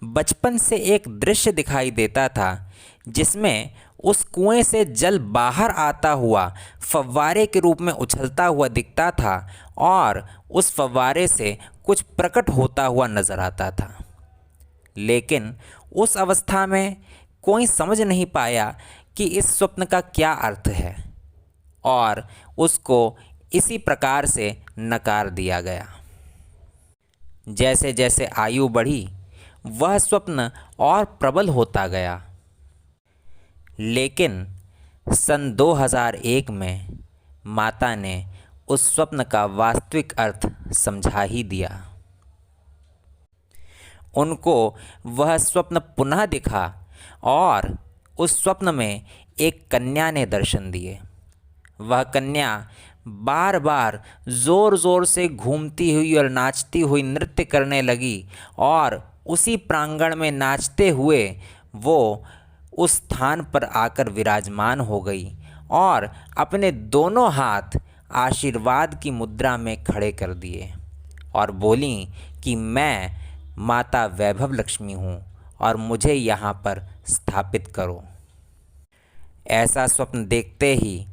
बचपन से एक दृश्य दिखाई देता था, जिसमें उस कुएं से जल बाहर आता हुआ फव्वारे के रूप में उछलता हुआ दिखता था और उस फव्वारे से कुछ प्रकट होता हुआ नजर आता था। लेकिन उस अवस्था में कोई समझ नहीं पाया कि इस स्वप्न का क्या अर्थ है और उसको इसी प्रकार से नकार दिया गया। जैसे जैसे आयु बढ़ी, वह स्वप्न और प्रबल होता गया। लेकिन सन 2001 में माता ने उस स्वप्न का वास्तविक अर्थ समझा ही दिया। उनको वह स्वप्न पुनः दिखा और उस स्वप्न में एक कन्या ने दर्शन दिए। वह कन्या बार बार ज़ोर ज़ोर से घूमती हुई और नाचती हुई नृत्य करने लगी और उसी प्रांगण में नाचते हुए वो उस स्थान पर आकर विराजमान हो गई और अपने दोनों हाथ आशीर्वाद की मुद्रा में खड़े कर दिए और बोली कि मैं माता वैभव लक्ष्मी हूँ और मुझे यहाँ पर स्थापित करो। ऐसा स्वप्न देखते ही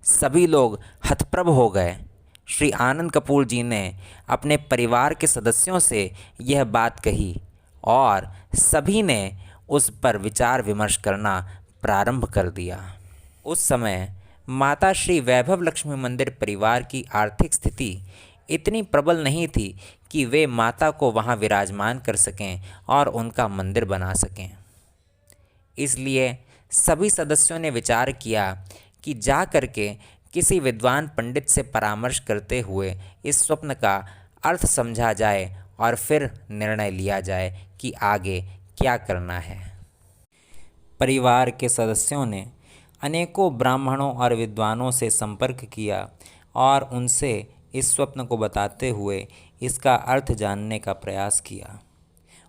सभी लोग हतप्रभ हो गए। श्री आनंद कपूर जी ने अपने परिवार के सदस्यों से यह बात कही और सभी ने उस पर विचार विमर्श करना प्रारंभ कर दिया। उस समय माता श्री वैभव लक्ष्मी मंदिर परिवार की आर्थिक स्थिति इतनी प्रबल नहीं थी कि वे माता को वहां विराजमान कर सकें और उनका मंदिर बना सकें। इसलिए सभी सदस्यों ने विचार किया कि जा करके किसी विद्वान पंडित से परामर्श करते हुए इस स्वप्न का अर्थ समझा जाए और फिर निर्णय लिया जाए कि आगे क्या करना है। परिवार के सदस्यों ने अनेकों ब्राह्मणों और विद्वानों से संपर्क किया और उनसे इस स्वप्न को बताते हुए इसका अर्थ जानने का प्रयास किया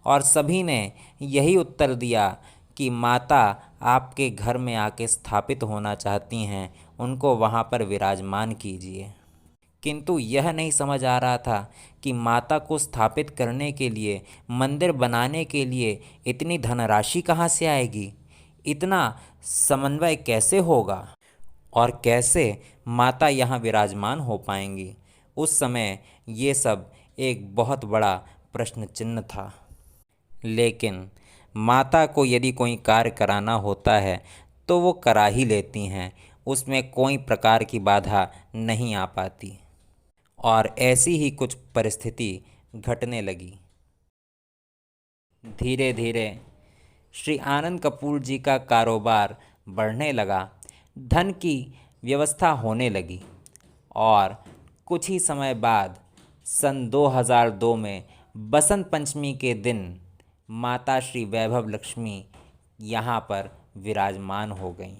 और सभी ने यही उत्तर दिया कि माता आपके घर में आके स्थापित होना चाहती हैं, उनको वहाँ पर विराजमान कीजिए। किंतु यह नहीं समझ आ रहा था कि माता को स्थापित करने के लिए, मंदिर बनाने के लिए इतनी धनराशि कहाँ से आएगी, इतना समन्वय कैसे होगा और कैसे माता यहाँ विराजमान हो पाएंगी। उस समय ये सब एक बहुत बड़ा प्रश्न चिन्ह था। लेकिन माता को यदि कोई कार्य कराना होता है तो वो करा ही लेती हैं, उसमें कोई प्रकार की बाधा नहीं आ पाती। और ऐसी ही कुछ परिस्थिति घटने लगी। धीरे धीरे श्री आनंद कपूर जी का कारोबार बढ़ने लगा, धन की व्यवस्था होने लगी और कुछ ही समय बाद सन 2002 में बसंत पंचमी के दिन माता श्री वैभव लक्ष्मी यहाँ पर विराजमान हो गईं।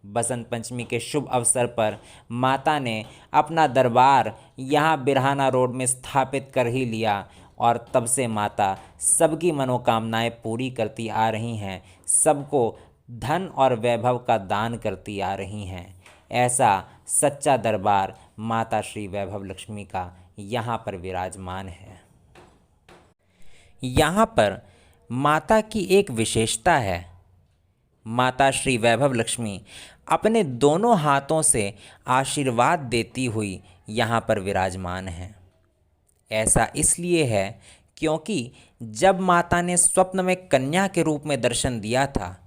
बसंत पंचमी के शुभ अवसर पर माता ने अपना दरबार यहाँ बिरहाना रोड में स्थापित कर ही लिया और तब से माता सबकी मनोकामनाएं पूरी करती आ रही हैं, सबको धन और वैभव का दान करती आ रही हैं। ऐसा सच्चा दरबार माता श्री वैभव लक्ष्मी का यहाँ पर विराजमान है। यहाँ पर माता की एक विशेषता है। माता श्री वैभव लक्ष्मी अपने दोनों हाथों से आशीर्वाद देती हुई यहाँ पर विराजमान है। ऐसा इसलिए है क्योंकि जब माता ने स्वप्न में कन्या के रूप में दर्शन दिया था,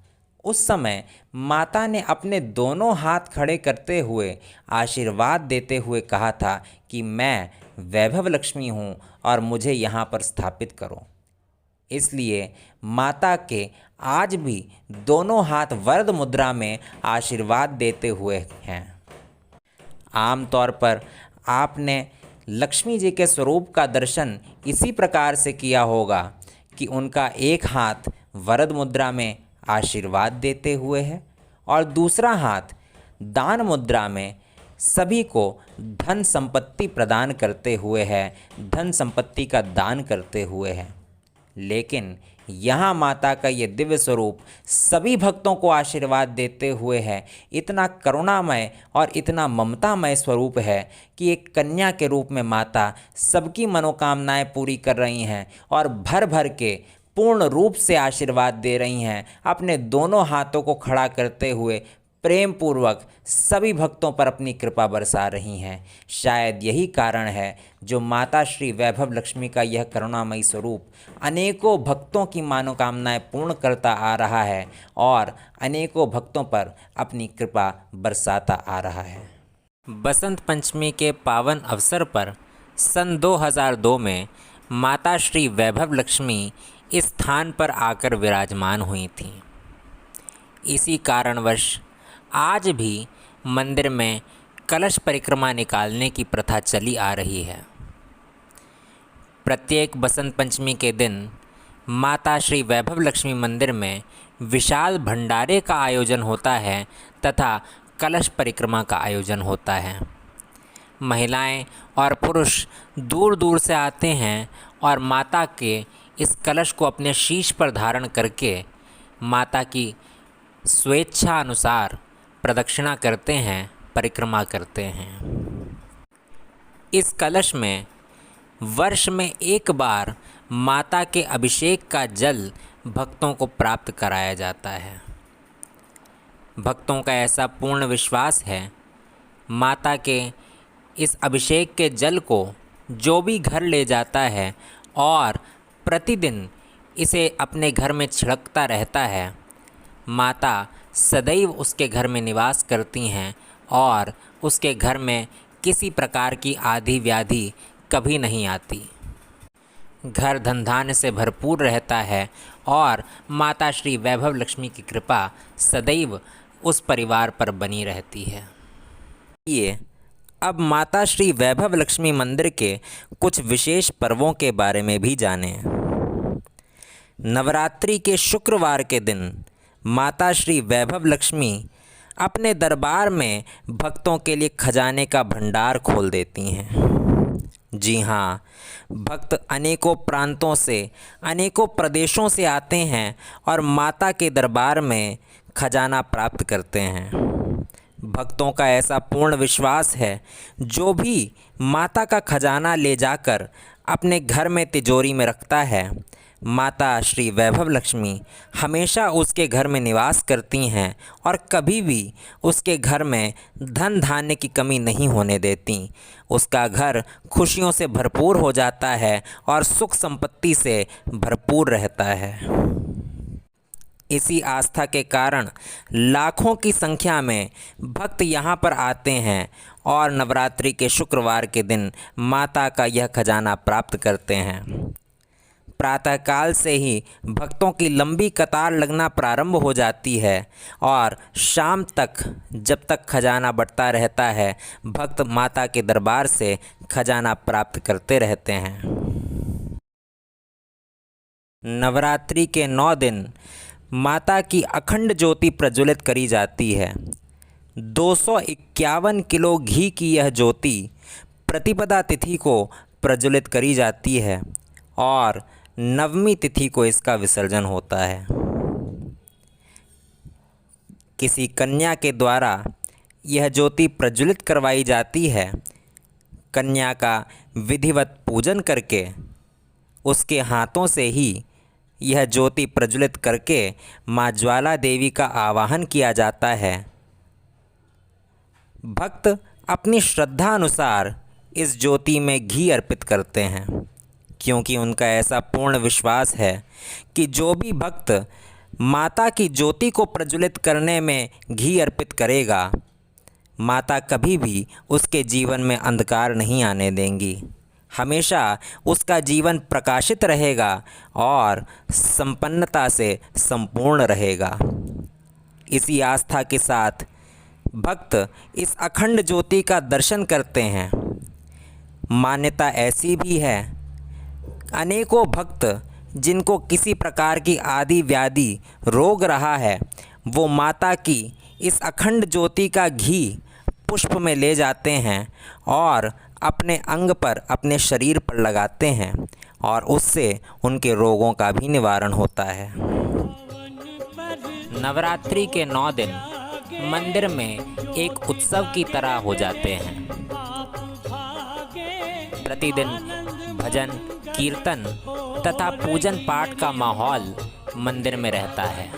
उस समय माता ने अपने दोनों हाथ खड़े करते हुए आशीर्वाद देते हुए कहा था कि मैं वैभव लक्ष्मी हूँ और मुझे यहाँ पर स्थापित करो। इसलिए माता के आज भी दोनों हाथ वरद मुद्रा में आशीर्वाद देते हुए हैं। आमतौर पर आपने लक्ष्मी जी के स्वरूप का दर्शन इसी प्रकार से किया होगा कि उनका एक हाथ वरद मुद्रा में आशीर्वाद देते हुए है और दूसरा हाथ दान मुद्रा में सभी को धन संपत्ति प्रदान करते हुए है, धन संपत्ति का दान करते हुए है। लेकिन यहाँ माता का ये दिव्य स्वरूप सभी भक्तों को आशीर्वाद देते हुए है। इतना करुणामय और इतना ममतामय स्वरूप है कि एक कन्या के रूप में माता सबकी मनोकामनाएं पूरी कर रही हैं और भर भर के पूर्ण रूप से आशीर्वाद दे रही हैं। अपने दोनों हाथों को खड़ा करते हुए प्रेम पूर्वक सभी भक्तों पर अपनी कृपा बरसा रही हैं। शायद यही कारण है जो माता श्री वैभव लक्ष्मी का यह करुणामयी स्वरूप अनेकों भक्तों की मनोकामनाएं पूर्ण करता आ रहा है और अनेकों भक्तों पर अपनी कृपा बरसाता आ रहा है। बसंत पंचमी के पावन अवसर पर सन 2002 में माता श्री वैभव लक्ष्मी इस स्थान पर आकर विराजमान हुई थीं। इसी कारणवश आज भी मंदिर में कलश परिक्रमा निकालने की प्रथा चली आ रही है। प्रत्येक बसंत पंचमी के दिन माता श्री वैभव लक्ष्मी मंदिर में विशाल भंडारे का आयोजन होता है तथा कलश परिक्रमा का आयोजन होता है। महिलाएं और पुरुष दूर दूर से आते हैं और माता के इस कलश को अपने शीश पर धारण करके माता की स्वेच्छा अनुसार प्रदक्षिणा करते हैं, परिक्रमा करते हैं। इस कलश में वर्ष में एक बार माता के अभिषेक का जल भक्तों को प्राप्त कराया जाता है। भक्तों का ऐसा पूर्ण विश्वास है, माता के इस अभिषेक के जल को जो भी घर ले जाता है और प्रतिदिन इसे अपने घर में छिड़कता रहता है, माता सदैव उसके घर में निवास करती हैं और उसके घर में किसी प्रकार की आदि व्याधि कभी नहीं आती। घर धन धान्य से भरपूर रहता है और माता श्री वैभव लक्ष्मी की कृपा सदैव उस परिवार पर बनी रहती है। ये अब माता श्री वैभव लक्ष्मी मंदिर के कुछ विशेष पर्वों के बारे में भी जानें। नवरात्रि के शुक्रवार के दिन माता श्री वैभव लक्ष्मी अपने दरबार में भक्तों के लिए खजाने का भंडार खोल देती हैं। जी हाँ, भक्त अनेकों प्रांतों से, अनेकों प्रदेशों से आते हैं और माता के दरबार में खजाना प्राप्त करते हैं। भक्तों का ऐसा पूर्ण विश्वास है, जो भी माता का खजाना ले जाकर अपने घर में तिजोरी में रखता है, माता श्री वैभव लक्ष्मी हमेशा उसके घर में निवास करती हैं और कभी भी उसके घर में धन धान्य की कमी नहीं होने देती। उसका घर खुशियों से भरपूर हो जाता है और सुख संपत्ति से भरपूर रहता है। इसी आस्था के कारण लाखों की संख्या में भक्त यहाँ पर आते हैं और नवरात्रि के शुक्रवार के दिन माता का यह खजाना प्राप्त करते हैं। प्रातःकाल से ही भक्तों की लंबी कतार लगना प्रारंभ हो जाती है और शाम तक जब तक खजाना बढ़ता रहता है, भक्त माता के दरबार से खजाना प्राप्त करते रहते हैं। नवरात्रि के 9 दिन माता की अखंड ज्योति प्रज्वलित करी जाती है। 251 किलो घी की यह ज्योति प्रतिपदा तिथि को प्रज्वलित करी जाती है और नवमी तिथि को इसका विसर्जन होता है। किसी कन्या के द्वारा यह ज्योति प्रज्वलित करवाई जाती है। कन्या का विधिवत पूजन करके उसके हाथों से ही यह ज्योति प्रज्वलित करके माँ ज्वाला देवी का आवाहन किया जाता है। भक्त अपनी श्रद्धा अनुसार इस ज्योति में घी अर्पित करते हैं, क्योंकि उनका ऐसा पूर्ण विश्वास है कि जो भी भक्त माता की ज्योति को प्रज्वलित करने में घी अर्पित करेगा, माता कभी भी उसके जीवन में अंधकार नहीं आने देंगी। हमेशा उसका जीवन प्रकाशित रहेगा और संपन्नता से संपूर्ण रहेगा। इसी आस्था के साथ भक्त इस अखंड ज्योति का दर्शन करते हैं। मान्यता ऐसी भी है, अनेकों भक्त जिनको किसी प्रकार की आदि व्याधि रोग रहा है, वो माता की इस अखंड ज्योति का घी पुष्प में ले जाते हैं और अपने अंग पर, अपने शरीर पर लगाते हैं और उससे उनके रोगों का भी निवारण होता है। नवरात्रि के 9 दिन मंदिर में एक उत्सव की तरह हो जाते हैं। प्रतिदिन भजन, कीर्तन तथा पूजन पाठ का माहौल मंदिर में रहता है।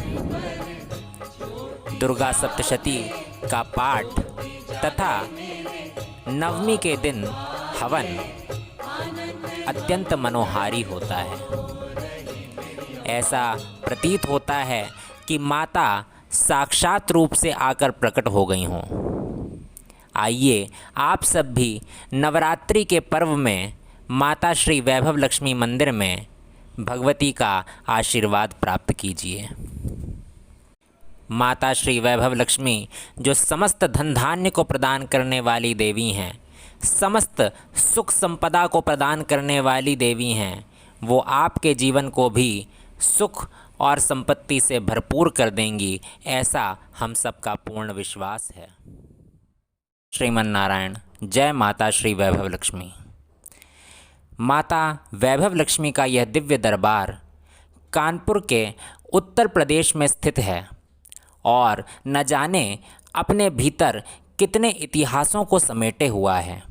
दुर्गा सप्तशती का पाठ तथा नवमी के दिन हवन अत्यंत मनोहारी होता है। ऐसा प्रतीत होता है कि माता साक्षात रूप से आकर प्रकट हो गई हों। आइए आप सब भी नवरात्रि के पर्व में माता श्री वैभव लक्ष्मी मंदिर में भगवती का आशीर्वाद प्राप्त कीजिए। माता श्री वैभव लक्ष्मी जो समस्त धन धान्य को प्रदान करने वाली देवी हैं, समस्त सुख संपदा को प्रदान करने वाली देवी हैं, वो आपके जीवन को भी सुख और संपत्ति से भरपूर कर देंगी, ऐसा हम सबका पूर्ण विश्वास है। श्रीमन नारायण। जय माता श्री वैभव लक्ष्मी। माता वैभव लक्ष्मी का यह दिव्य दरबार कानपुर के उत्तर प्रदेश में स्थित है और न जाने अपने भीतर कितने इतिहासों को समेटे हुआ है।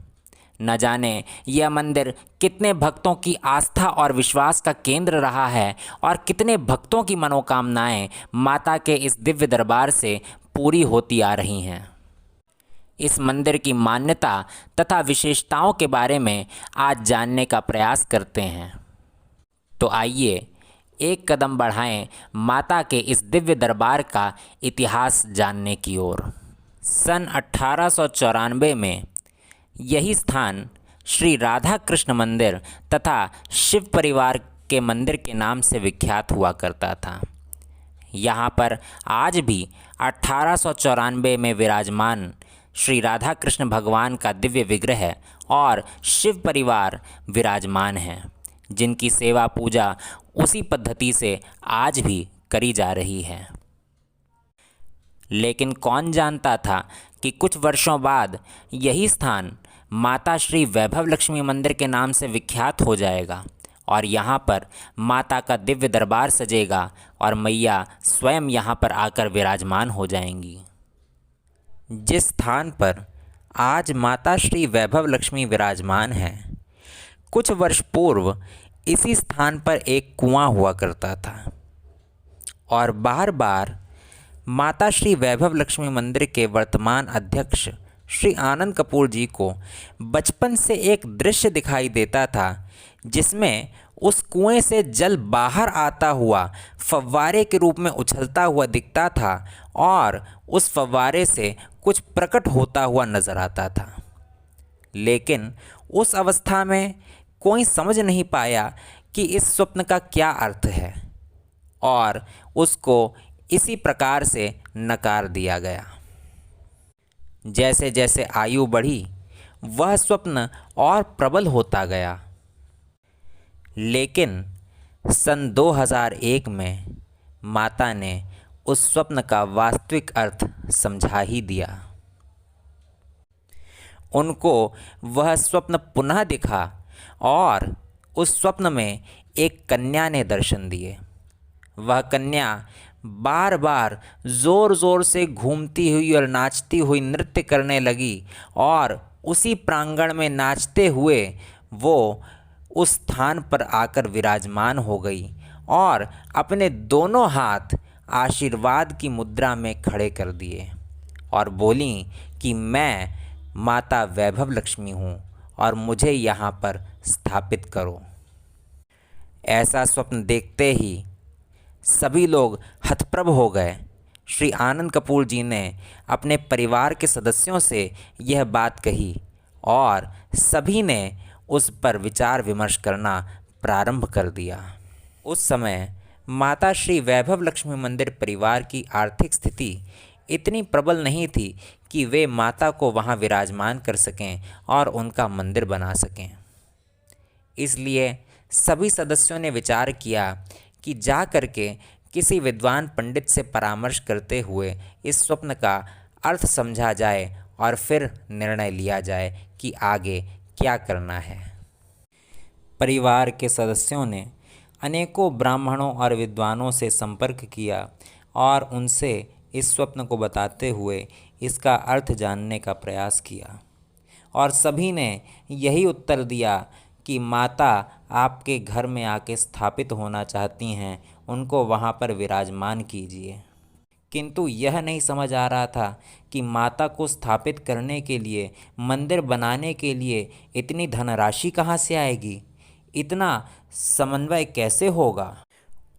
न जाने यह मंदिर कितने भक्तों की आस्था और विश्वास का केंद्र रहा है और कितने भक्तों की मनोकामनाएं माता के इस दिव्य दरबार से पूरी होती आ रही हैं। इस मंदिर की मान्यता तथा विशेषताओं के बारे में आज जानने का प्रयास करते हैं। तो आइए एक कदम बढ़ाएं माता के इस दिव्य दरबार का इतिहास जानने की ओर। सन 1894 में यही स्थान श्री राधा कृष्ण मंदिर तथा शिव परिवार के मंदिर के नाम से विख्यात हुआ करता था। यहाँ पर आज भी 1894 में विराजमान श्री राधा कृष्ण भगवान का दिव्य विग्रह और शिव परिवार विराजमान हैं, जिनकी सेवा पूजा उसी पद्धति से आज भी करी जा रही है। लेकिन कौन जानता था कि कुछ वर्षों बाद यही स्थान माता श्री वैभव लक्ष्मी मंदिर के नाम से विख्यात हो जाएगा और यहाँ पर माता का दिव्य दरबार सजेगा और मैया स्वयं यहाँ पर आकर विराजमान हो जाएंगी। जिस स्थान पर आज माता श्री वैभव लक्ष्मी विराजमान हैं, कुछ वर्ष पूर्व इसी स्थान पर एक कुआं हुआ करता था और बार बार माता श्री वैभव लक्ष्मी मंदिर के वर्तमान अध्यक्ष श्री आनंद कपूर जी को बचपन से एक दृश्य दिखाई देता था, जिसमें उस कुएं से जल बाहर आता हुआ फव्वारे के रूप में उछलता हुआ दिखता था और उस फव्वारे से कुछ प्रकट होता हुआ नज़र आता था। लेकिन उस अवस्था में कोई समझ नहीं पाया कि इस स्वप्न का क्या अर्थ है और उसको इसी प्रकार से नकार दिया गया। जैसे जैसे आयु बढ़ी, वह स्वप्न और प्रबल होता गया। लेकिन सन 2001 में माता ने उस स्वप्न का वास्तविक अर्थ समझा ही दिया। उनको वह स्वप्न पुनः दिखा और उस स्वप्न में एक कन्या ने दर्शन दिए। वह कन्या बार बार ज़ोर ज़ोर से घूमती हुई और नाचती हुई नृत्य करने लगी और उसी प्रांगण में नाचते हुए वो उस स्थान पर आकर विराजमान हो गई और अपने दोनों हाथ आशीर्वाद की मुद्रा में खड़े कर दिए और बोली कि मैं माता वैभव लक्ष्मी हूँ और मुझे यहाँ पर स्थापित करो। ऐसा स्वप्न देखते ही सभी लोग हतप्रभ हो गए। श्री आनंद कपूर जी ने अपने परिवार के सदस्यों से यह बात कही और सभी ने उस पर विचार विमर्श करना प्रारंभ कर दिया। उस समय माता श्री वैभव लक्ष्मी मंदिर परिवार की आर्थिक स्थिति इतनी प्रबल नहीं थी कि वे माता को वहां विराजमान कर सकें और उनका मंदिर बना सकें। इसलिए सभी सदस्यों ने विचार किया कि जा करके किसी विद्वान पंडित से परामर्श करते हुए इस स्वप्न का अर्थ समझा जाए और फिर निर्णय लिया जाए कि आगे क्या करना है। परिवार के सदस्यों ने अनेकों ब्राह्मणों और विद्वानों से संपर्क किया और उनसे इस स्वप्न को बताते हुए इसका अर्थ जानने का प्रयास किया, और सभी ने यही उत्तर दिया कि माता आपके घर में आके स्थापित होना चाहती हैं, उनको वहाँ पर विराजमान कीजिए। किंतु यह नहीं समझ आ रहा था कि माता को स्थापित करने के लिए, मंदिर बनाने के लिए इतनी धनराशि कहाँ से आएगी, इतना समन्वय कैसे होगा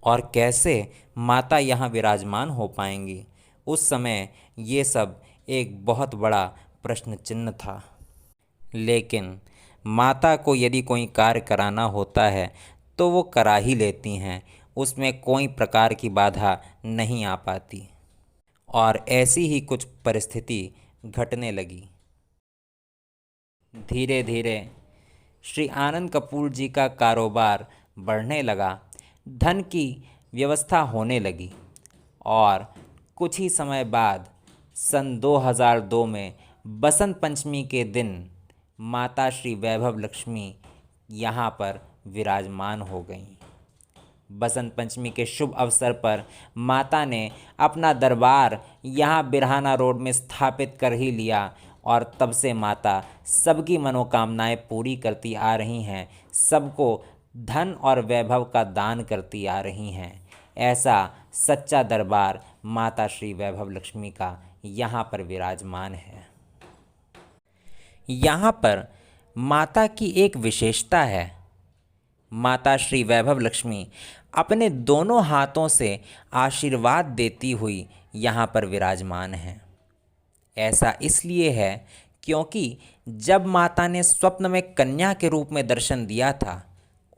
और कैसे माता यहाँ विराजमान हो पाएंगी। उस समय ये सब एक बहुत बड़ा प्रश्न चिन्ह था। लेकिन माता को यदि कोई कार्य कराना होता है तो वो करा ही लेती हैं, उसमें कोई प्रकार की बाधा नहीं आ पाती। और ऐसी ही कुछ परिस्थिति घटने लगी। धीरे धीरे श्री आनंद कपूर जी का कारोबार बढ़ने लगा, धन की व्यवस्था होने लगी, और कुछ ही समय बाद सन 2002 में बसंत पंचमी के दिन माता श्री वैभव लक्ष्मी यहाँ पर विराजमान हो गईं। बसंत पंचमी के शुभ अवसर पर माता ने अपना दरबार यहाँ बिरहाना रोड में स्थापित कर ही लिया, और तब से माता सबकी मनोकामनाएं पूरी करती आ रही हैं, सबको धन और वैभव का दान करती आ रही हैं। ऐसा सच्चा दरबार माता श्री वैभव लक्ष्मी का यहाँ पर विराजमान है। यहाँ पर माता की एक विशेषता है। माता श्री वैभव लक्ष्मी अपने दोनों हाथों से आशीर्वाद देती हुई यहाँ पर विराजमान है। ऐसा इसलिए है क्योंकि जब माता ने स्वप्न में कन्या के रूप में दर्शन दिया था,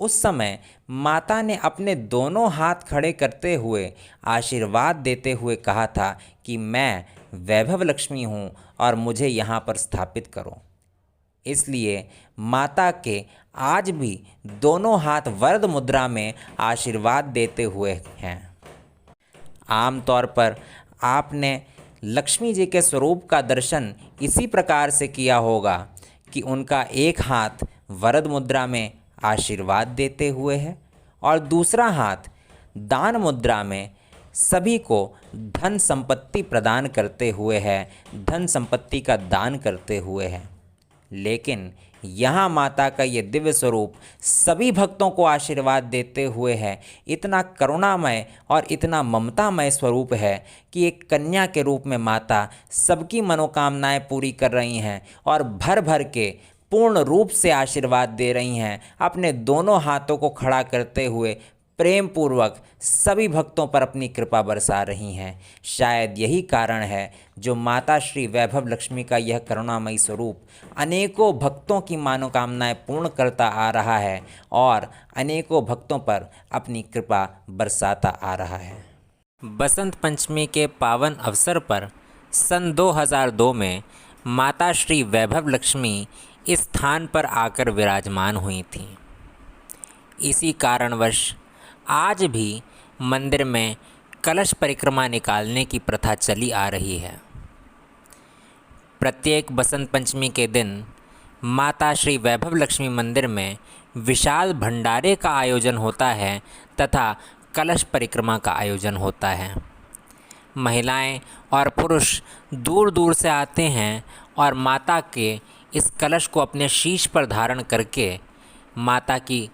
उस समय माता ने अपने दोनों हाथ खड़े करते हुए आशीर्वाद देते हुए कहा था कि मैं वैभव लक्ष्मी हूँ और मुझे यहाँ पर स्थापित करो। इसलिए माता के आज भी दोनों हाथ वरद मुद्रा में आशीर्वाद देते हुए हैं। आमतौर पर आपने लक्ष्मी जी के स्वरूप का दर्शन इसी प्रकार से किया होगा कि उनका एक हाथ वरद मुद्रा में आशीर्वाद देते हुए है और दूसरा हाथ दान मुद्रा में सभी को धन संपत्ति प्रदान करते हुए है, धन संपत्ति का दान करते हुए है। लेकिन यहाँ माता का ये दिव्य स्वरूप सभी भक्तों को आशीर्वाद देते हुए है। इतना करुणामय और इतना ममतामय स्वरूप है कि एक कन्या के रूप में माता सबकी मनोकामनाएं पूरी कर रही हैं और भर भर के पूर्ण रूप से आशीर्वाद दे रही हैं, अपने दोनों हाथों को खड़ा करते हुए प्रेम पूर्वक सभी भक्तों पर अपनी कृपा बरसा रही हैं। शायद यही कारण है जो माता श्री वैभव लक्ष्मी का यह करुणामयी स्वरूप अनेकों भक्तों की मनोकामनाएं पूर्ण करता आ रहा है और अनेकों भक्तों पर अपनी कृपा बरसाता आ रहा है। बसंत पंचमी के पावन अवसर पर सन 2002 में माता श्री वैभव लक्ष्मी इस स्थान पर आकर विराजमान हुई थीं। इसी कारणवश आज भी मंदिर में कलश परिक्रमा निकालने की प्रथा चली आ रही है। प्रत्येक बसंत पंचमी के दिन माता श्री वैभव लक्ष्मी मंदिर में विशाल भंडारे का आयोजन होता है तथा कलश परिक्रमा का आयोजन होता है। महिलाएं और पुरुष दूर दूर से आते हैं और माता के इस कलश को अपने शीश पर धारण करके माता की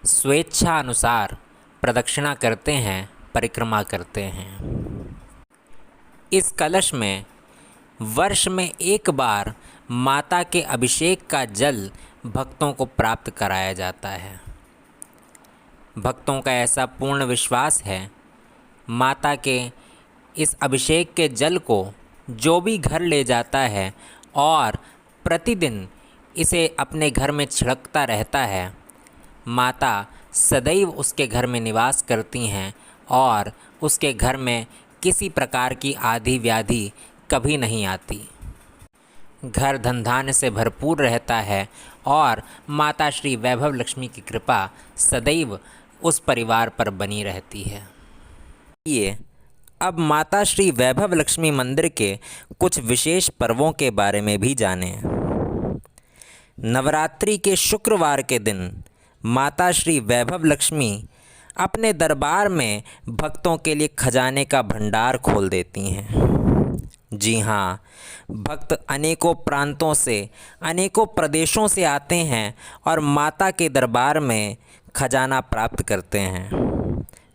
स्वेच्छा अनुसार प्रदक्षिणा करते हैं, परिक्रमा करते हैं। इस कलश में वर्ष में एक बार माता के अभिषेक का जल भक्तों को प्राप्त कराया जाता है। भक्तों का ऐसा पूर्ण विश्वास है, माता के इस अभिषेक के जल को जो भी घर ले जाता है और प्रतिदिन इसे अपने घर में छिड़कता रहता है, माता सदैव उसके घर में निवास करती हैं और उसके घर में किसी प्रकार की आदि व्याधि कभी नहीं आती। घर धन धान्य से भरपूर रहता है और माता श्री वैभव लक्ष्मी की कृपा सदैव उस परिवार पर बनी रहती है। ये अब माता श्री वैभव लक्ष्मी मंदिर के कुछ विशेष पर्वों के बारे में भी जानें। नवरात्रि के शुक्रवार के दिन माता श्री वैभव लक्ष्मी अपने दरबार में भक्तों के लिए खजाने का भंडार खोल देती हैं। जी हाँ, भक्त अनेकों प्रांतों से, अनेकों प्रदेशों से आते हैं और माता के दरबार में खजाना प्राप्त करते हैं।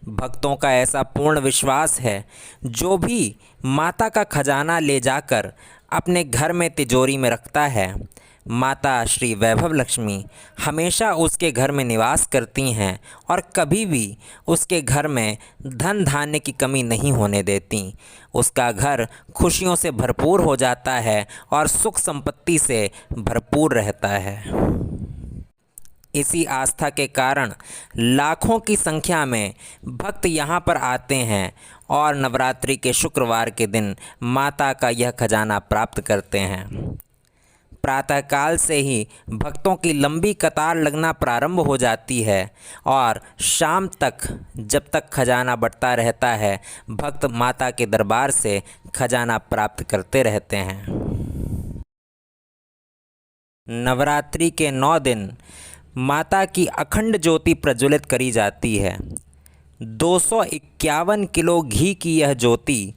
भक्तों का ऐसा पूर्ण विश्वास है, जो भी माता का खजाना ले जाकर अपने घर में तिजोरी में रखता है, माता श्री वैभव लक्ष्मी हमेशा उसके घर में निवास करती हैं और कभी भी उसके घर में धन धान्य की कमी नहीं होने देती। उसका घर खुशियों से भरपूर हो जाता है और सुख संपत्ति से भरपूर रहता है। इसी आस्था के कारण लाखों की संख्या में भक्त यहाँ पर आते हैं और नवरात्रि के शुक्रवार के दिन माता का यह खजाना प्राप्त करते हैं। प्रातःकाल से ही भक्तों की लंबी कतार लगना प्रारंभ हो जाती है और शाम तक, जब तक खजाना बढ़ता रहता है, भक्त माता के दरबार से खजाना प्राप्त करते रहते हैं। नवरात्रि के 9 दिन माता की अखंड ज्योति प्रज्वलित करी जाती है। 251 किलो घी की यह ज्योति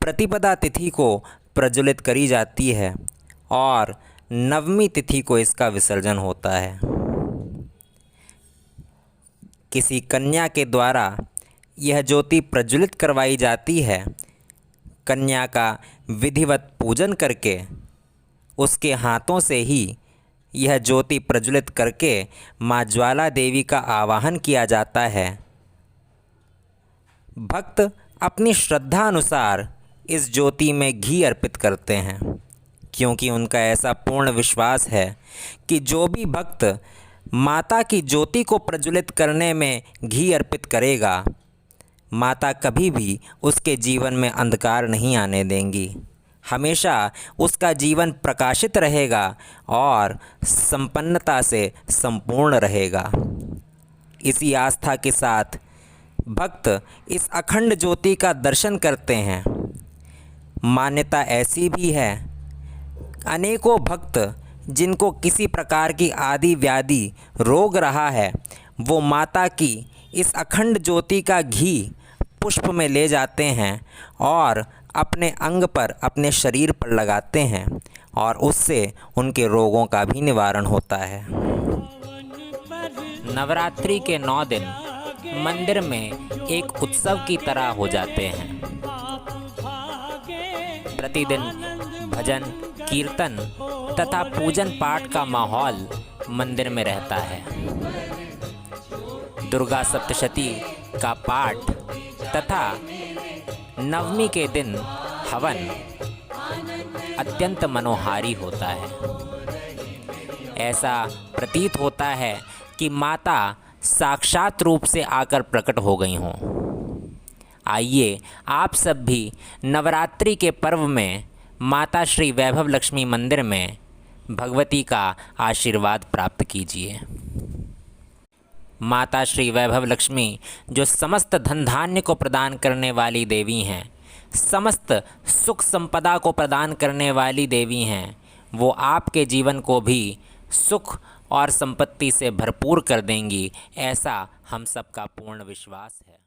प्रतिपदा तिथि को प्रज्वलित करी जाती है और नवमी तिथि को इसका विसर्जन होता है। किसी कन्या के द्वारा यह ज्योति प्रज्वलित करवाई जाती है। कन्या का विधिवत पूजन करके उसके हाथों से ही यह ज्योति प्रज्वलित करके माँ ज्वाला देवी का आवाहन किया जाता है। भक्त अपनी श्रद्धा अनुसार इस ज्योति में घी अर्पित करते हैं, क्योंकि उनका ऐसा पूर्ण विश्वास है कि जो भी भक्त माता की ज्योति को प्रज्वलित करने में घी अर्पित करेगा, माता कभी भी उसके जीवन में अंधकार नहीं आने देंगी। हमेशा उसका जीवन प्रकाशित रहेगा और संपन्नता से संपूर्ण रहेगा। इसी आस्था के साथ भक्त इस अखंड ज्योति का दर्शन करते हैं। मान्यता ऐसी भी है, अनेकों भक्त जिनको किसी प्रकार की आदि व्याधि रोग रहा है, वो माता की इस अखंड ज्योति का घी पुष्प में ले जाते हैं और अपने अंग पर, अपने शरीर पर लगाते हैं और उससे उनके रोगों का भी निवारण होता है। नवरात्रि के 9 दिन मंदिर में एक उत्सव की तरह हो जाते हैं। प्रतिदिन भजन, कीर्तन तथा पूजन पाठ का माहौल मंदिर में रहता है। दुर्गा सप्तशती का पाठ तथा नवमी के दिन हवन अत्यंत मनोहारी होता है। ऐसा प्रतीत होता है कि माता साक्षात रूप से आकर प्रकट हो गई हों। आइए आप सब भी नवरात्रि के पर्व में माता श्री वैभव लक्ष्मी मंदिर में भगवती का आशीर्वाद प्राप्त कीजिए। माता श्री वैभव लक्ष्मी जो समस्त धन धान्य को प्रदान करने वाली देवी हैं, समस्त सुख संपदा को प्रदान करने वाली देवी हैं, वो आपके जीवन को भी सुख और संपत्ति से भरपूर कर देंगी, ऐसा हम सबका पूर्ण विश्वास है।